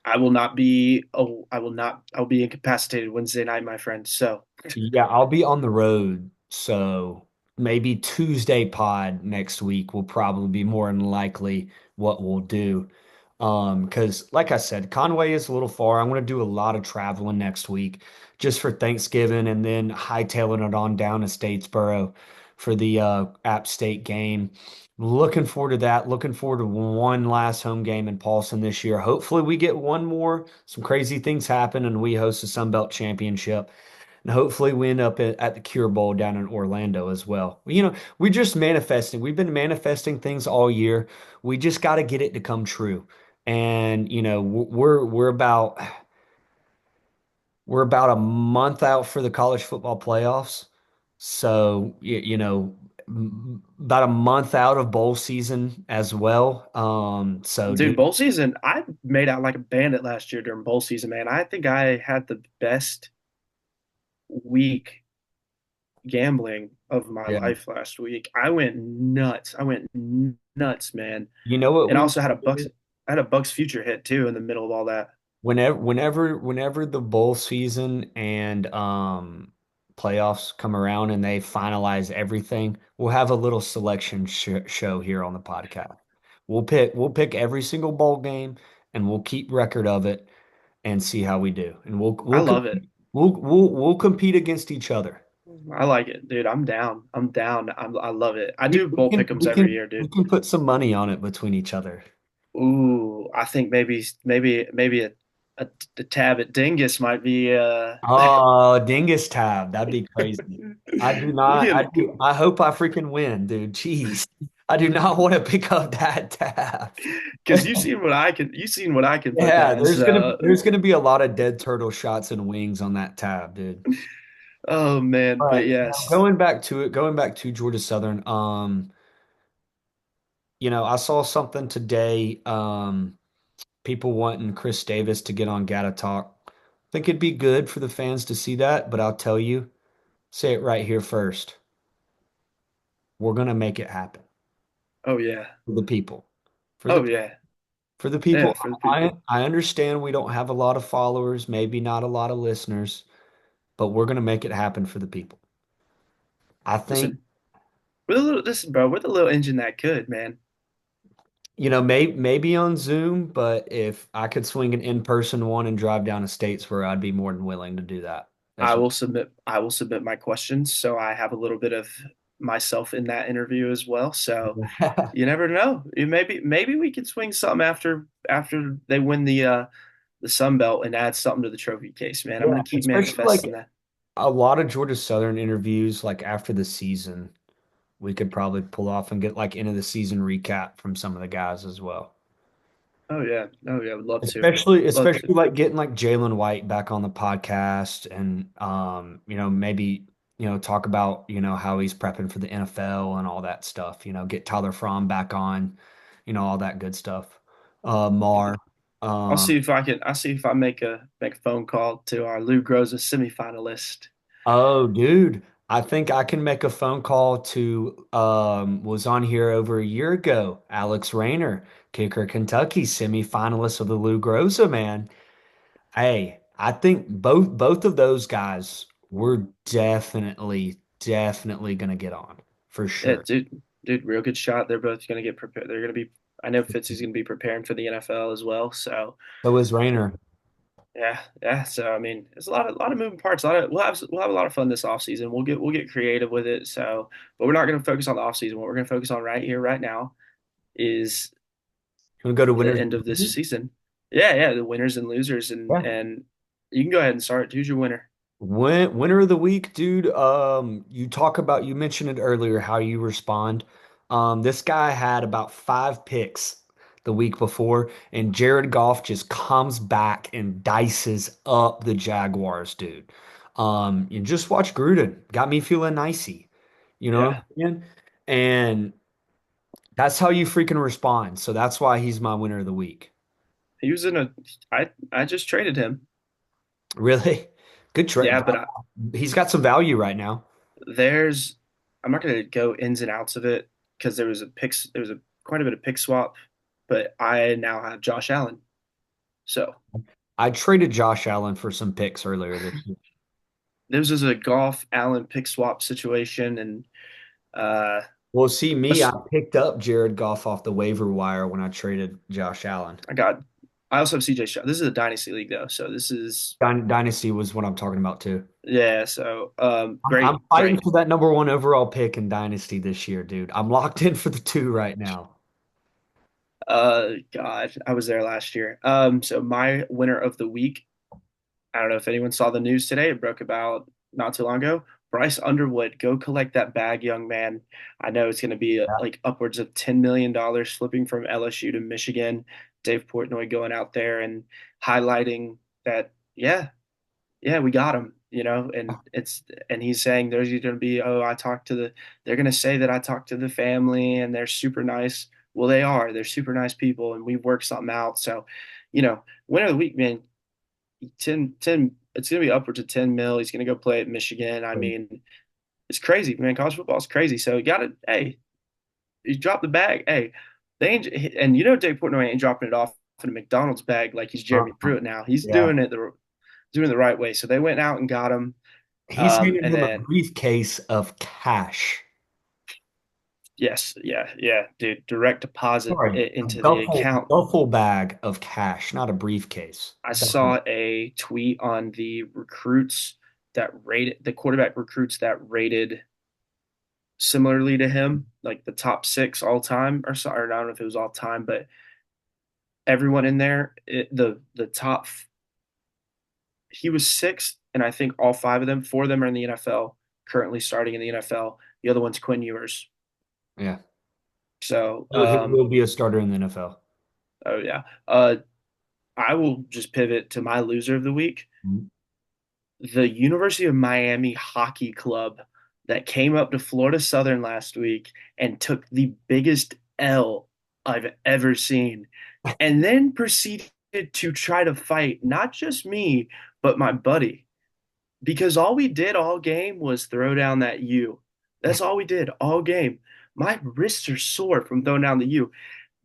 Speaker 2: I will not be. Oh, I will not. I'll be incapacitated Wednesday night, my friend. So
Speaker 1: Yeah, I'll be on the road, so maybe Tuesday pod next week will probably be more than likely what we'll do. Because like I said, Conway is a little far. I'm gonna do a lot of traveling next week just for Thanksgiving and then hightailing it on down to Statesboro for the App State game. Looking forward to that. Looking forward to one last home game in Paulson this year. Hopefully we get one more. Some crazy things happen and we host the Sun Belt Championship. And hopefully we end up at the Cure Bowl down in Orlando as well. You know, we're just manifesting. We've been manifesting things all year. We just got to get it to come true. And you know, we're about a month out for the college football playoffs. So you know, about a month out of bowl season as well. So
Speaker 2: dude,
Speaker 1: dude,
Speaker 2: bowl season, I made out like a bandit last year during bowl season, man. I think I had the best week gambling of my
Speaker 1: yeah.
Speaker 2: life last week. I went nuts. I went nuts, man.
Speaker 1: You know what
Speaker 2: And I
Speaker 1: we
Speaker 2: also had a Bucks I had a Bucks future hit too in the middle of all that.
Speaker 1: whenever the bowl season and playoffs come around and they finalize everything, we'll have a little selection show here on the podcast. We'll pick every single bowl game and we'll keep record of it and see how we do. And
Speaker 2: I love it.
Speaker 1: we'll compete against each other.
Speaker 2: I like it, dude. I'm down. I'm down. I love it. I do bowl pick'ems every year,
Speaker 1: We
Speaker 2: dude.
Speaker 1: can put some money on it between each other.
Speaker 2: Ooh, I think maybe a tab at Dingus might be
Speaker 1: Oh, Dingus tab. That'd be crazy. I do
Speaker 2: we
Speaker 1: not.
Speaker 2: get
Speaker 1: I hope I freaking win, dude. Jeez. I do not want to pick up that tab.
Speaker 2: because you've seen what I can put
Speaker 1: Yeah,
Speaker 2: down. So
Speaker 1: there's gonna be a lot of dead turtle shots and wings on that tab, dude.
Speaker 2: oh man, but
Speaker 1: But
Speaker 2: yes.
Speaker 1: going back to it, going back to Georgia Southern, you know, I saw something today, people wanting Chris Davis to get on Gata Talk. I think it'd be good for the fans to see that, but I'll tell you, say it right here first. We're gonna make it happen
Speaker 2: Oh yeah.
Speaker 1: for the people. For the
Speaker 2: Oh yeah.
Speaker 1: for the
Speaker 2: Yeah,
Speaker 1: people,
Speaker 2: for the people.
Speaker 1: I understand we don't have a lot of followers, maybe not a lot of listeners, but we're gonna make it happen for the people. I think,
Speaker 2: Listen, listen, bro, we're the little engine that could, man.
Speaker 1: you know, maybe on Zoom, but if I could swing an in-person one and drive down to states where I'd be more than willing to do that as well.
Speaker 2: I will submit my questions so I have a little bit of myself in that interview as well. So you never know. Maybe we can swing something after they win the Sun Belt and add something to the trophy case, man. I'm
Speaker 1: Yeah,
Speaker 2: gonna keep
Speaker 1: especially
Speaker 2: manifesting
Speaker 1: like
Speaker 2: that.
Speaker 1: a lot of Georgia Southern interviews, like after the season. we could probably pull off and get like end of the season recap from some of the guys as well.
Speaker 2: Oh yeah, I would love to, love
Speaker 1: Especially
Speaker 2: to.
Speaker 1: like getting like Jalen White back on the podcast and maybe talk about how he's prepping for the NFL and all that stuff. Get Tyler Fromm back on, all that good stuff. Mar,
Speaker 2: I'll
Speaker 1: um,
Speaker 2: see if I can. I'll see if I make a phone call to our Lou Groza semifinalist.
Speaker 1: oh dude, I think I can make a phone call to was on here over a year ago, Alex Rayner, kicker, Kentucky, semifinalist of the Lou Groza, man. Hey, I think both of those guys were definitely gonna get on for
Speaker 2: Yeah,
Speaker 1: sure.
Speaker 2: dude, real good shot. They're both gonna get prepared. They're gonna be. I know Fitzy's gonna be preparing for the NFL as well. So
Speaker 1: So is Rayner.
Speaker 2: yeah, yeah. So I mean, it's a lot of moving parts. A lot of we'll have a lot of fun this offseason. We'll get creative with it. So, but we're not gonna focus on the offseason. What we're gonna focus on right here, right now, is
Speaker 1: You wanna go to
Speaker 2: the
Speaker 1: winners
Speaker 2: end
Speaker 1: and
Speaker 2: of this
Speaker 1: losers?
Speaker 2: season. Yeah, yeah, the winners and losers, and
Speaker 1: Yeah.
Speaker 2: and you can go ahead and start. Who's your winner?
Speaker 1: Winner of the week, dude. You mentioned it earlier how you respond. This guy had about 5 picks the week before, and Jared Goff just comes back and dices up the Jaguars, dude. You just watch Gruden. Got me feeling nicey. You know what
Speaker 2: Yeah,
Speaker 1: I'm saying? And that's how you freaking respond. So that's why he's my winner of the week.
Speaker 2: he was in a. I just traded him.
Speaker 1: Really? Good trade.
Speaker 2: Yeah, but
Speaker 1: He's got some value right now.
Speaker 2: there's. I'm not gonna go ins and outs of it because there was a quite a bit of pick swap, but I now have Josh Allen. So
Speaker 1: I traded Josh Allen for some picks earlier this year.
Speaker 2: this is a golf Allen pick swap situation, and uh,
Speaker 1: Well, see me, I
Speaker 2: let's.
Speaker 1: picked up Jared Goff off the waiver wire when I traded Josh Allen.
Speaker 2: I got. I also have CJ Stroud. This is a dynasty league though, so this is
Speaker 1: Dynasty was what I'm talking about too.
Speaker 2: yeah. So
Speaker 1: I'm
Speaker 2: great,
Speaker 1: fighting
Speaker 2: great.
Speaker 1: for that number one overall pick in Dynasty this year, dude. I'm locked in for the two right now.
Speaker 2: God, I was there last year. So my winner of the week, I don't know if anyone saw the news today. It broke about not too long ago. Bryce Underwood, go collect that bag, young man. I know it's going to be
Speaker 1: Yeah.
Speaker 2: like upwards of $10 million flipping from LSU to Michigan. Dave Portnoy going out there and highlighting that, yeah, yeah, we got him, and he's saying there's going to be, oh, they're going to say that I talked to the family and they're super nice. Well, they are. They're super nice people and we've worked something out. So, winner of the week, man, 10, it's going to be upwards of 10 mil. He's going to go play at Michigan. I mean, it's crazy, man. College football is crazy. So you got to, hey, you drop the bag. Hey, they ain't, and Dave Portnoy ain't dropping it off in a McDonald's bag like he's Jeremy
Speaker 1: Uh-uh.
Speaker 2: Pruitt now. He's
Speaker 1: Yeah.
Speaker 2: doing the right way. So they went out and got him.
Speaker 1: He's handing
Speaker 2: And
Speaker 1: him a
Speaker 2: then
Speaker 1: briefcase of cash.
Speaker 2: yes, yeah, yeah, dude, direct deposit
Speaker 1: Sorry,
Speaker 2: it
Speaker 1: a
Speaker 2: into the
Speaker 1: duffel
Speaker 2: account.
Speaker 1: duffel bag of cash, not a briefcase.
Speaker 2: I
Speaker 1: Duffel.
Speaker 2: saw a tweet on the quarterback recruits that rated similarly to him, like the top six all time, or I don't know if it was all time, but everyone in there, the top, he was sixth, and I think all five of them, four of them are in the NFL, currently starting in the NFL. The other one's Quinn Ewers.
Speaker 1: Yeah.
Speaker 2: So,
Speaker 1: He will be a starter in the NFL.
Speaker 2: oh yeah, I will just pivot to my loser of the week,
Speaker 1: Mhm.
Speaker 2: the University of Miami Hockey Club that came up to Florida Southern last week and took the biggest L I've ever seen, and then proceeded to try to fight not just me, but my buddy. Because all we did all game was throw down that U. That's all we did all game. My wrists are sore from throwing down the U.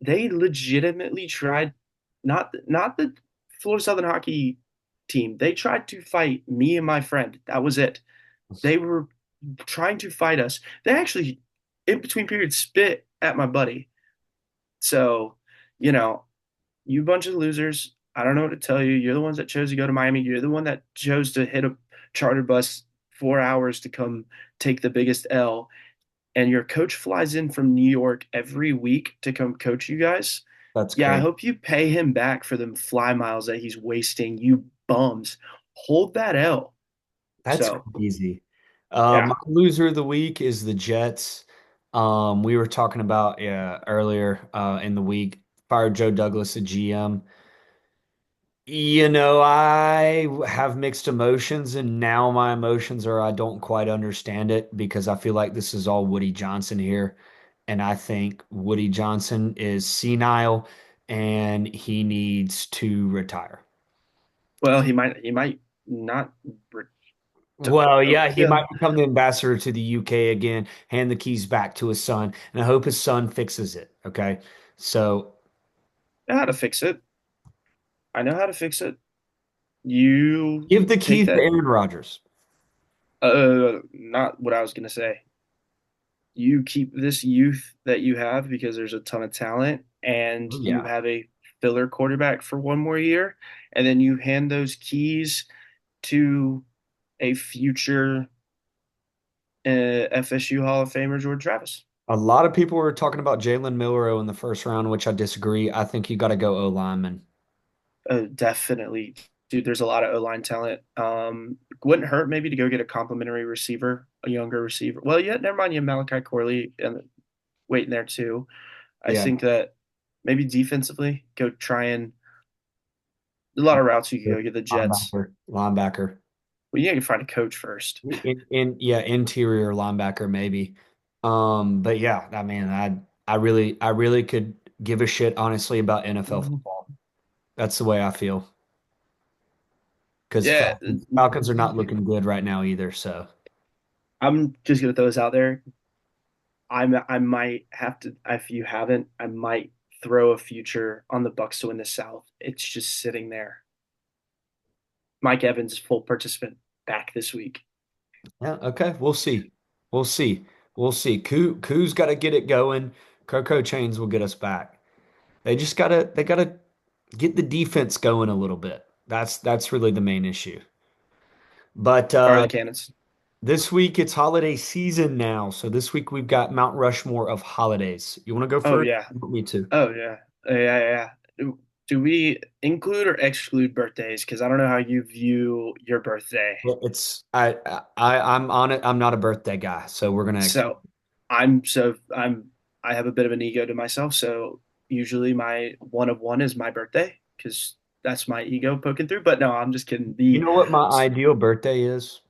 Speaker 2: They legitimately tried, not the Florida Southern hockey team. They tried to fight me and my friend. That was it. They were trying to fight us. They actually, in between periods, spit at my buddy. So, you know, you bunch of losers. I don't know what to tell you. You're the ones that chose to go to Miami. You're the one that chose to hit a charter bus 4 hours to come take the biggest L. And your coach flies in from New York every week to come coach you guys.
Speaker 1: That's
Speaker 2: Yeah, I
Speaker 1: crazy.
Speaker 2: hope you pay him back for them fly miles that he's wasting. You bums. Hold that L.
Speaker 1: That's
Speaker 2: So,
Speaker 1: crazy. My
Speaker 2: yeah.
Speaker 1: loser of the week is the Jets. We were talking about earlier in the week, fired Joe Douglas, a GM. I have mixed emotions, and now my emotions are I don't quite understand it because I feel like this is all Woody Johnson here. And I think Woody Johnson is senile and he needs to retire.
Speaker 2: Well, he might not. re-
Speaker 1: Well,
Speaker 2: Oh,
Speaker 1: yeah, he
Speaker 2: yeah,
Speaker 1: might become the ambassador to the UK again, hand the keys back to his son, and I hope his son fixes it. Okay. So
Speaker 2: I know how to fix it. I know how to fix it. You
Speaker 1: give the
Speaker 2: take
Speaker 1: keys to
Speaker 2: that.
Speaker 1: Aaron Rodgers.
Speaker 2: Not what I was gonna say. You keep this youth that you have because there's a ton of talent, and
Speaker 1: Oh,
Speaker 2: you
Speaker 1: yeah.
Speaker 2: have a filler quarterback for one more year, and then you hand those keys to a future FSU Hall of Famer, George Travis.
Speaker 1: A lot of people were talking about Jalen Milroe in the first round, which I disagree. I think you got to go O lineman.
Speaker 2: Definitely, dude. There's a lot of O line talent. Wouldn't hurt maybe to go get a complimentary receiver, a younger receiver. Well, yeah, never mind. You have Malachi Corley and waiting there too. I
Speaker 1: Yeah,
Speaker 2: think that maybe defensively, go try and a lot of routes you could go get the Jets.
Speaker 1: linebacker.
Speaker 2: Well, you need to find a coach first.
Speaker 1: Yeah, interior linebacker maybe. But yeah, I mean, I really could give a shit honestly about NFL
Speaker 2: Mhm.
Speaker 1: football. That's the way I feel because
Speaker 2: Yeah,
Speaker 1: Falcons are not looking good right now either. So
Speaker 2: I'm just gonna throw this out there. I might have to if you haven't, I might throw a future on the Bucks to win the South. It's just sitting there. Mike Evans is full participant back this week.
Speaker 1: yeah, okay, we'll see, we'll see, we'll see. Koo's got to get it going. Coco Chains will get us back. They gotta get the defense going a little bit. That's really the main issue. But
Speaker 2: Fire the cannons.
Speaker 1: this week it's holiday season now. So this week we've got Mount Rushmore of holidays. You want to go
Speaker 2: Oh
Speaker 1: first?
Speaker 2: yeah.
Speaker 1: You want me to?
Speaker 2: Oh yeah. Yeah. Do we include or exclude birthdays? Because I don't know how you view your birthday.
Speaker 1: It's I'm on it. I'm not a birthday guy, so we're gonna
Speaker 2: So I'm I have a bit of an ego to myself. So usually my one of one is my birthday because that's my ego poking through. But no, I'm just kidding.
Speaker 1: You
Speaker 2: The
Speaker 1: know what my ideal birthday is?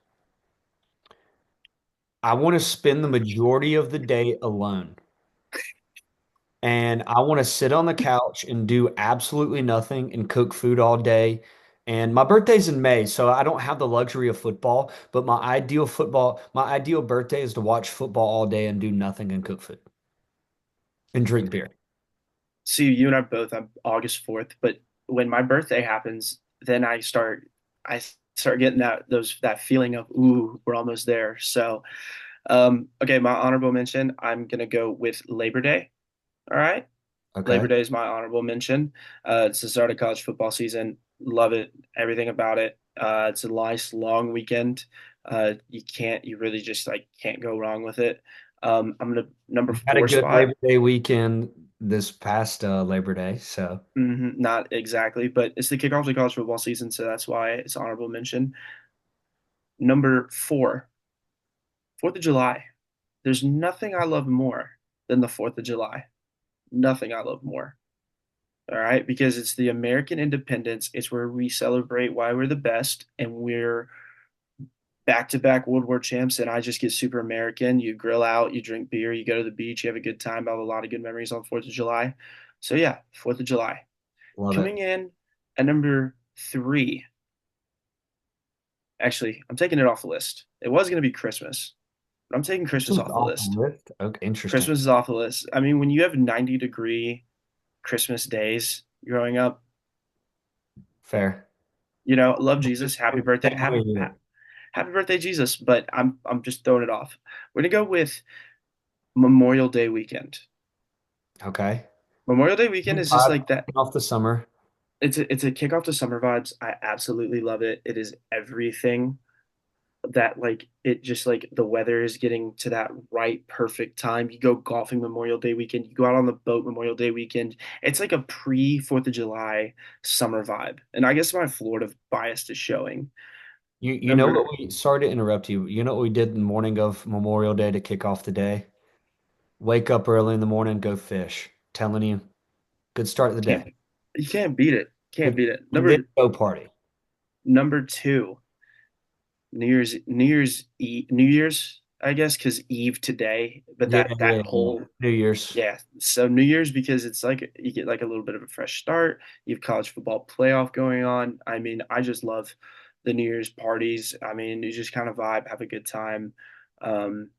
Speaker 1: I want to spend the majority of the day alone. And I want to sit on the couch and do absolutely nothing and cook food all day. And my birthday's in May, so I don't have the luxury of football, but my ideal birthday is to watch football all day and do nothing and cook food and drink beer.
Speaker 2: See, you and I both on August 4th, but when my birthday happens, then I start getting that feeling of ooh, we're almost there. So okay, my honorable mention, I'm gonna go with Labor Day. All right. Labor
Speaker 1: Okay.
Speaker 2: Day is my honorable mention. It's the start of college football season. Love it, everything about it. It's a nice long weekend. You really just like can't go wrong with it. I'm gonna number
Speaker 1: We had a
Speaker 2: four
Speaker 1: good
Speaker 2: spot.
Speaker 1: Labor Day weekend this past Labor Day. So,
Speaker 2: Not exactly, but it's the kickoff of the college football season, so that's why it's honorable mention. Number four, 4th of July. There's nothing I love more than the 4th of July. Nothing I love more. All right, because it's the American independence. It's where we celebrate why we're the best, and we're back-to-back World War champs. And I just get super American. You grill out, you drink beer, you go to the beach, you have a good time. I have a lot of good memories on 4th of July. So yeah, 4th of July.
Speaker 1: love it.
Speaker 2: Coming in at number three. Actually, I'm taking it off the list. It was going to be Christmas, but I'm taking Christmas
Speaker 1: Christmas
Speaker 2: off the
Speaker 1: off the
Speaker 2: list.
Speaker 1: list. Okay, interesting.
Speaker 2: Christmas is off the list. I mean, when you have 90-degree Christmas days growing up,
Speaker 1: Fair.
Speaker 2: love Jesus, happy birthday,
Speaker 1: Same way here.
Speaker 2: happy birthday, Jesus. But I'm just throwing it off. We're gonna go with Memorial Day weekend.
Speaker 1: Okay.
Speaker 2: Memorial Day weekend is just like that.
Speaker 1: Off the summer.
Speaker 2: It's a kickoff to summer vibes. I absolutely love it. It is everything that like it just like the weather is getting to that right perfect time. You go golfing Memorial Day weekend, you go out on the boat Memorial Day weekend. It's like a pre 4th of July summer vibe. And I guess my Florida bias is showing.
Speaker 1: You know what
Speaker 2: Number
Speaker 1: we sorry to interrupt you. You know what we did the morning of Memorial Day to kick off the day? Wake up early in the morning, go fish. Telling you, good start of the day.
Speaker 2: Can't you can't beat it. Can't
Speaker 1: And,
Speaker 2: beat it.
Speaker 1: and then go party.
Speaker 2: Number two, New Year's, I guess, because Eve today, but
Speaker 1: Yeah,
Speaker 2: that
Speaker 1: yeah, yeah.
Speaker 2: whole
Speaker 1: New Year's.
Speaker 2: yeah. So New Year's because it's like you get like a little bit of a fresh start. You have college football playoff going on. I mean, I just love the New Year's parties. I mean, you just kind of vibe, have a good time. Um,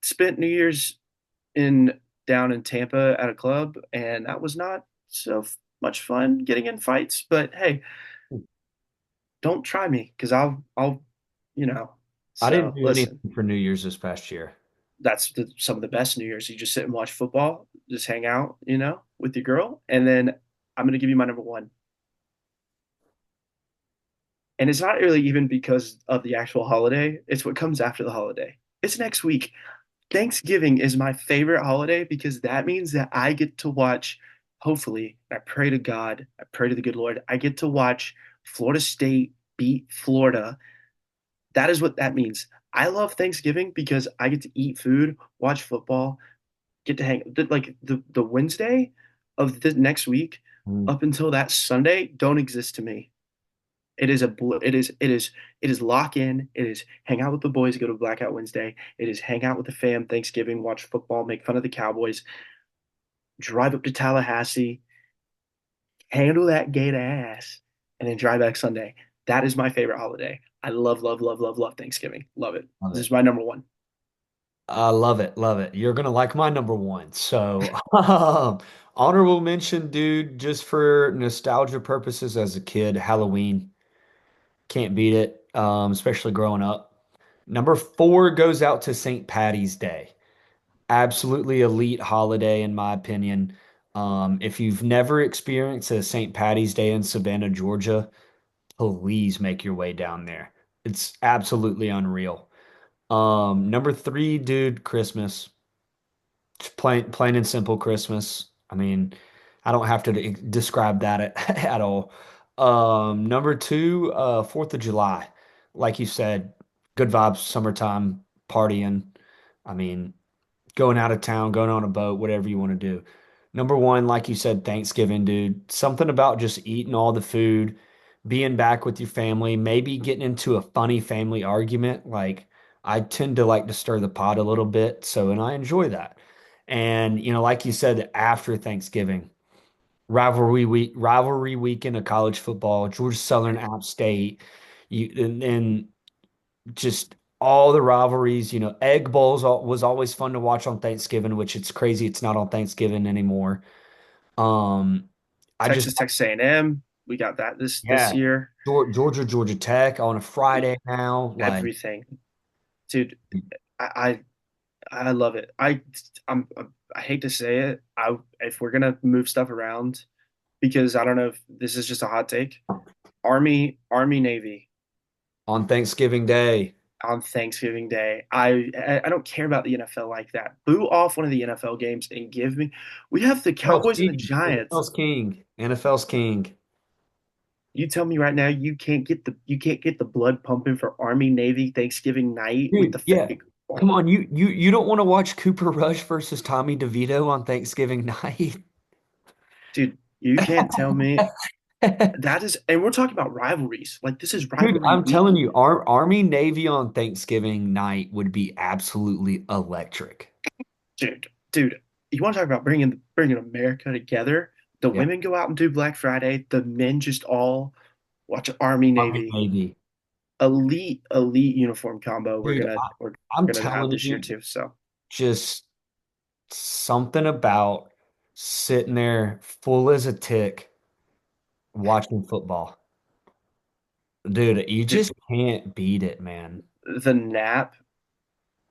Speaker 2: Spent New Year's in down in Tampa at a club, and that was not so much fun getting in fights. But hey, don't try me because I'll you know.
Speaker 1: I didn't
Speaker 2: So
Speaker 1: do
Speaker 2: listen,
Speaker 1: anything for New Year's this past year.
Speaker 2: some of the best New Year's. You just sit and watch football, just hang out, with your girl, and then I'm gonna give you my number one. And it's not really even because of the actual holiday. It's what comes after the holiday. It's next week. Thanksgiving is my favorite holiday because that means that I get to watch, hopefully, I pray to God, I pray to the good Lord, I get to watch Florida State beat Florida. That is what that means. I love Thanksgiving because I get to eat food, watch football, get to hang like the Wednesday of the next week
Speaker 1: Mm.
Speaker 2: up until that Sunday don't exist to me. It is lock in. It is hang out with the boys, go to Blackout Wednesday. It is hang out with the fam Thanksgiving, watch football, make fun of the Cowboys, drive up to Tallahassee, handle that gate ass, and then drive back Sunday. That is my favorite holiday. I love, love, love, love, love Thanksgiving. Love it.
Speaker 1: Love
Speaker 2: This
Speaker 1: it.
Speaker 2: is my number one.
Speaker 1: I love it. Love it. You're gonna like my number one. So, honorable mention, dude, just for nostalgia purposes as a kid, Halloween. Can't beat it, especially growing up. Number four goes out to St. Patty's Day. Absolutely elite holiday, in my opinion. If you've never experienced a St. Patty's Day in Savannah, Georgia, please make your way down there. It's absolutely unreal. Number three, dude, Christmas. Just plain and simple Christmas. I mean, I don't have to describe that at all. Number two, 4th of July. Like you said, good vibes, summertime, partying. I mean, going out of town, going on a boat, whatever you want to do. Number one, like you said, Thanksgiving, dude. Something about just eating all the food, being back with your family, maybe getting into a funny family argument. Like I tend to like to stir the pot a little bit, so and I enjoy that. And like you said, after Thanksgiving, rivalry weekend of college football, Georgia Southern, App State, and just all the rivalries. Egg Bowls was always fun to watch on Thanksgiving, which it's crazy it's not on Thanksgiving anymore. Um, I just
Speaker 2: Texas A&M, we got that this
Speaker 1: yeah,
Speaker 2: year.
Speaker 1: Georgia Tech on a Friday now. Like,
Speaker 2: Everything, dude. I I love it. I hate to say it. If we're gonna move stuff around, because I don't know if this is just a hot take. Army Navy
Speaker 1: on Thanksgiving Day.
Speaker 2: on Thanksgiving Day. I don't care about the NFL like that. Boo off one of the NFL games and give me. We have the
Speaker 1: NFL's
Speaker 2: Cowboys and the
Speaker 1: king.
Speaker 2: Giants.
Speaker 1: NFL's king. NFL's king.
Speaker 2: You tell me right now you can't get the blood pumping for Army Navy Thanksgiving night with the
Speaker 1: Dude, yeah.
Speaker 2: fake.
Speaker 1: Come on, you don't want to watch Cooper Rush versus Tommy DeVito on Thanksgiving night?
Speaker 2: Dude, you can't tell me that is, and we're talking about rivalries. Like this is
Speaker 1: Dude,
Speaker 2: rivalry
Speaker 1: I'm
Speaker 2: week.
Speaker 1: telling you, Army Navy on Thanksgiving night would be absolutely electric.
Speaker 2: Dude, you want to talk about bringing America together? The
Speaker 1: Yeah,
Speaker 2: women go out and do Black Friday. The men just all watch Army
Speaker 1: Army
Speaker 2: Navy.
Speaker 1: Navy.
Speaker 2: Elite uniform combo. We're
Speaker 1: Dude,
Speaker 2: gonna we're
Speaker 1: I'm
Speaker 2: gonna have
Speaker 1: telling
Speaker 2: this year
Speaker 1: you,
Speaker 2: too. So
Speaker 1: just something about sitting there full as a tick watching football. Dude, you
Speaker 2: the,
Speaker 1: just can't beat it, man.
Speaker 2: the nap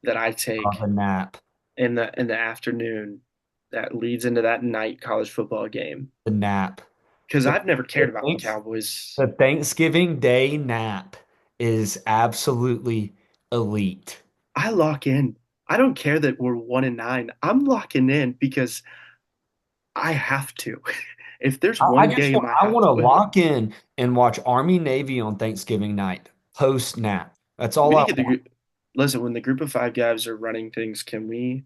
Speaker 2: that I
Speaker 1: Of a
Speaker 2: take
Speaker 1: nap.
Speaker 2: in the afternoon that leads into that night college football game
Speaker 1: The nap.
Speaker 2: because
Speaker 1: The,
Speaker 2: I've never
Speaker 1: the,
Speaker 2: cared about the
Speaker 1: thanks,
Speaker 2: Cowboys.
Speaker 1: the Thanksgiving Day nap is absolutely elite.
Speaker 2: I lock in. I don't care that we're 1-9. I'm locking in because I have to. If there's
Speaker 1: I
Speaker 2: one
Speaker 1: just
Speaker 2: game
Speaker 1: want
Speaker 2: I
Speaker 1: I
Speaker 2: have
Speaker 1: want
Speaker 2: to
Speaker 1: to
Speaker 2: win,
Speaker 1: lock in and watch Army Navy on Thanksgiving night, post nap. That's all
Speaker 2: we
Speaker 1: I
Speaker 2: need to get
Speaker 1: want.
Speaker 2: the listen, when the group of five guys are running things, can we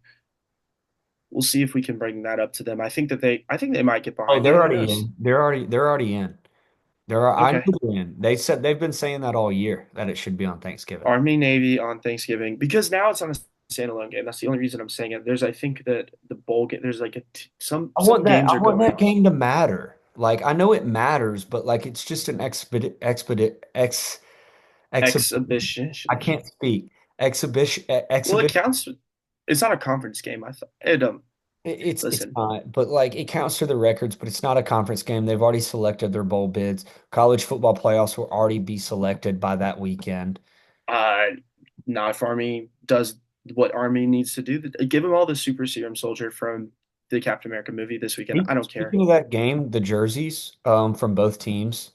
Speaker 2: we'll see if we can bring that up to them. I think they might get
Speaker 1: Oh,
Speaker 2: behind it.
Speaker 1: they're
Speaker 2: Who
Speaker 1: already
Speaker 2: knows?
Speaker 1: in. They're already in. I know
Speaker 2: Okay.
Speaker 1: they're in. They've been saying that all year that it should be on Thanksgiving.
Speaker 2: Army Navy on Thanksgiving because now it's on a standalone game. That's the only reason I'm saying it. There's I think that the bowl game. There's like some games
Speaker 1: I
Speaker 2: are
Speaker 1: want that
Speaker 2: going.
Speaker 1: game to matter. Like I know it matters, but like it's just an exhibit.
Speaker 2: Exhibition.
Speaker 1: I can't speak.
Speaker 2: Well, it
Speaker 1: Exhibition.
Speaker 2: counts. It's not a conference game. I thought it.
Speaker 1: It's
Speaker 2: Listen,
Speaker 1: not, but like it counts to the records, but it's not a conference game. They've already selected their bowl bids. College football playoffs will already be selected by that weekend.
Speaker 2: uh, not if Army does what Army needs to do. Give them all the super serum soldier from the Captain America movie this weekend. I don't care.
Speaker 1: Speaking of that game, the jerseys from both teams.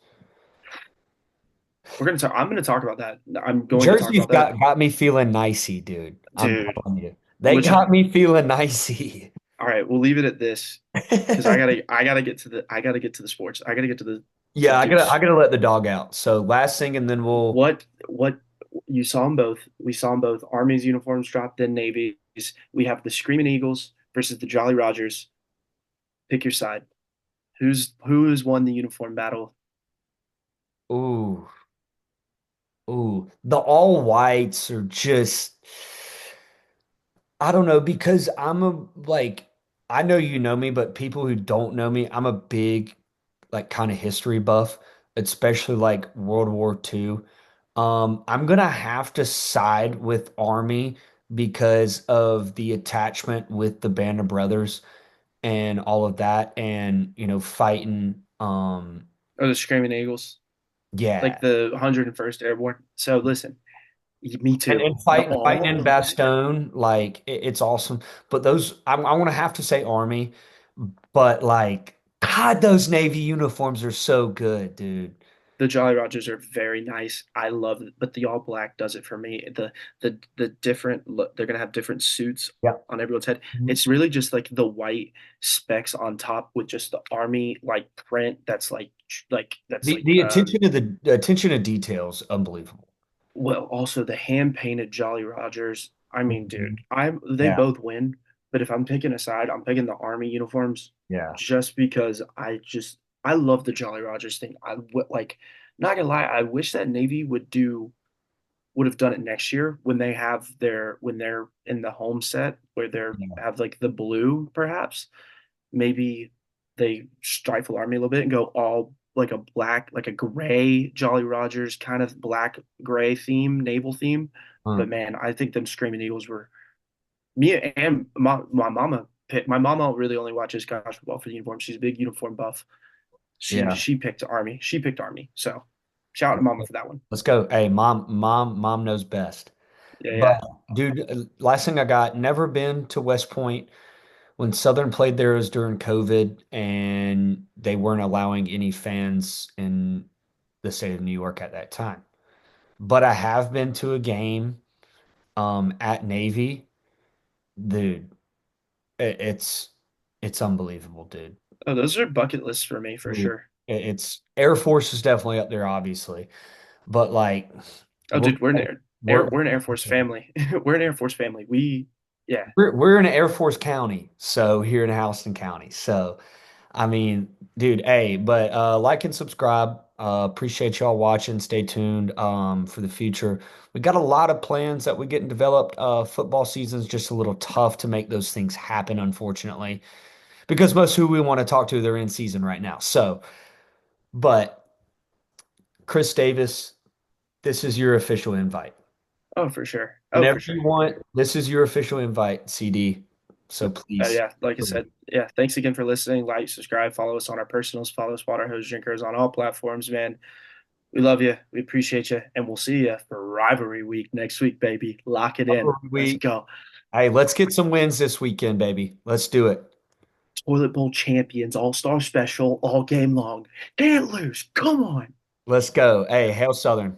Speaker 2: We're gonna talk. I'm gonna talk about that. I'm going to talk
Speaker 1: Jerseys
Speaker 2: about that,
Speaker 1: got me feeling nicey, dude. I'm
Speaker 2: dude.
Speaker 1: telling you. They
Speaker 2: Which
Speaker 1: got me feeling nicey.
Speaker 2: all right, we'll leave it at this because I gotta get to the I gotta get to the sports. I gotta get to
Speaker 1: Yeah,
Speaker 2: the
Speaker 1: I
Speaker 2: Dukes.
Speaker 1: gotta let the dog out. So last thing, and then we'll.
Speaker 2: What you saw them both. We saw them both. Army's uniforms dropped, then Navy's. We have the Screaming Eagles versus the Jolly Rogers. Pick your side. Who has won the uniform battle?
Speaker 1: Ooh, ooh. The all whites are just. I don't know because I know you know me, but people who don't know me, I'm a big like kind of history buff, especially like World War II. I'm gonna have to side with Army because of the attachment with the Band of Brothers and all of that, and fighting.
Speaker 2: Or the Screaming Eagles? Like
Speaker 1: Yeah,
Speaker 2: the 101st Airborne. So listen, me
Speaker 1: and
Speaker 2: too. The
Speaker 1: fighting in
Speaker 2: all
Speaker 1: Bastogne, like it's awesome. But those, I'm gonna have to say Army. But like, God, those Navy uniforms are so good, dude.
Speaker 2: the Jolly Rogers are very nice. I love it, but the all black does it for me. The different look, they're gonna have different suits
Speaker 1: Yeah.
Speaker 2: on everyone's head.
Speaker 1: Mhm.
Speaker 2: It's really just like the white specks on top with just the army like print that's that's like
Speaker 1: The attention to the attention to details, unbelievable.
Speaker 2: well also the hand painted Jolly Rogers. I mean, dude,
Speaker 1: Mhm.
Speaker 2: they
Speaker 1: Yeah,
Speaker 2: both win, but if I'm picking a side, I'm picking the army uniforms
Speaker 1: yeah.
Speaker 2: just because I love the Jolly Rogers thing. I would like not gonna lie, I wish that Navy would have done it next year when they have when they're in the home set where they're
Speaker 1: Yeah.
Speaker 2: have like the blue perhaps. Maybe they stifle Army a little bit and go all like a black, like a gray Jolly Rogers kind of black gray theme, naval theme. But
Speaker 1: Mm.
Speaker 2: man, I think them Screaming Eagles were me and my mama. My mama really only watches college football for the uniform. She's a big uniform buff.
Speaker 1: Yeah.
Speaker 2: She picked Army. She picked Army. So shout out to Mama for that one.
Speaker 1: Let's go. Hey, mom knows best.
Speaker 2: Yeah,
Speaker 1: But
Speaker 2: yeah.
Speaker 1: dude, last thing I got, never been to West Point. When Southern played there, it was during COVID, and they weren't allowing any fans in the state of New York at that time. But I have been to a game at Navy. Dude, it's unbelievable, dude.
Speaker 2: Oh, those are bucket lists for me for
Speaker 1: Dude,
Speaker 2: sure.
Speaker 1: it's Air Force is definitely up there, obviously, but like
Speaker 2: Oh,
Speaker 1: we're
Speaker 2: dude,
Speaker 1: we're
Speaker 2: We're an Air Force family. We're an Air Force family. Yeah.
Speaker 1: we're in Air Force County, so here in Houston County. So I mean, dude, hey, but like and subscribe. Appreciate y'all watching. Stay tuned for the future. We got a lot of plans that we getting developed. Football season's just a little tough to make those things happen, unfortunately, because most who we want to talk to, they're in season right now. So, but Chris Davis, this is your official invite.
Speaker 2: Oh, for sure. Oh,
Speaker 1: Whenever
Speaker 2: for sure.
Speaker 1: you want, this is your official invite, CD. So please.
Speaker 2: Yeah, like I said, yeah, thanks again for listening. Like, subscribe, follow us on our personals, follow us Water Hose Drinkers on all platforms, man. We love you. We appreciate you. And we'll see you for rivalry week next week, baby. Lock it in. Let's
Speaker 1: Week.
Speaker 2: go.
Speaker 1: Hey, let's get some wins this weekend, baby. Let's do it.
Speaker 2: Toilet Bowl champions, all star special, all game long. Can't lose. Come on.
Speaker 1: Let's go. Hey, Hail Southern.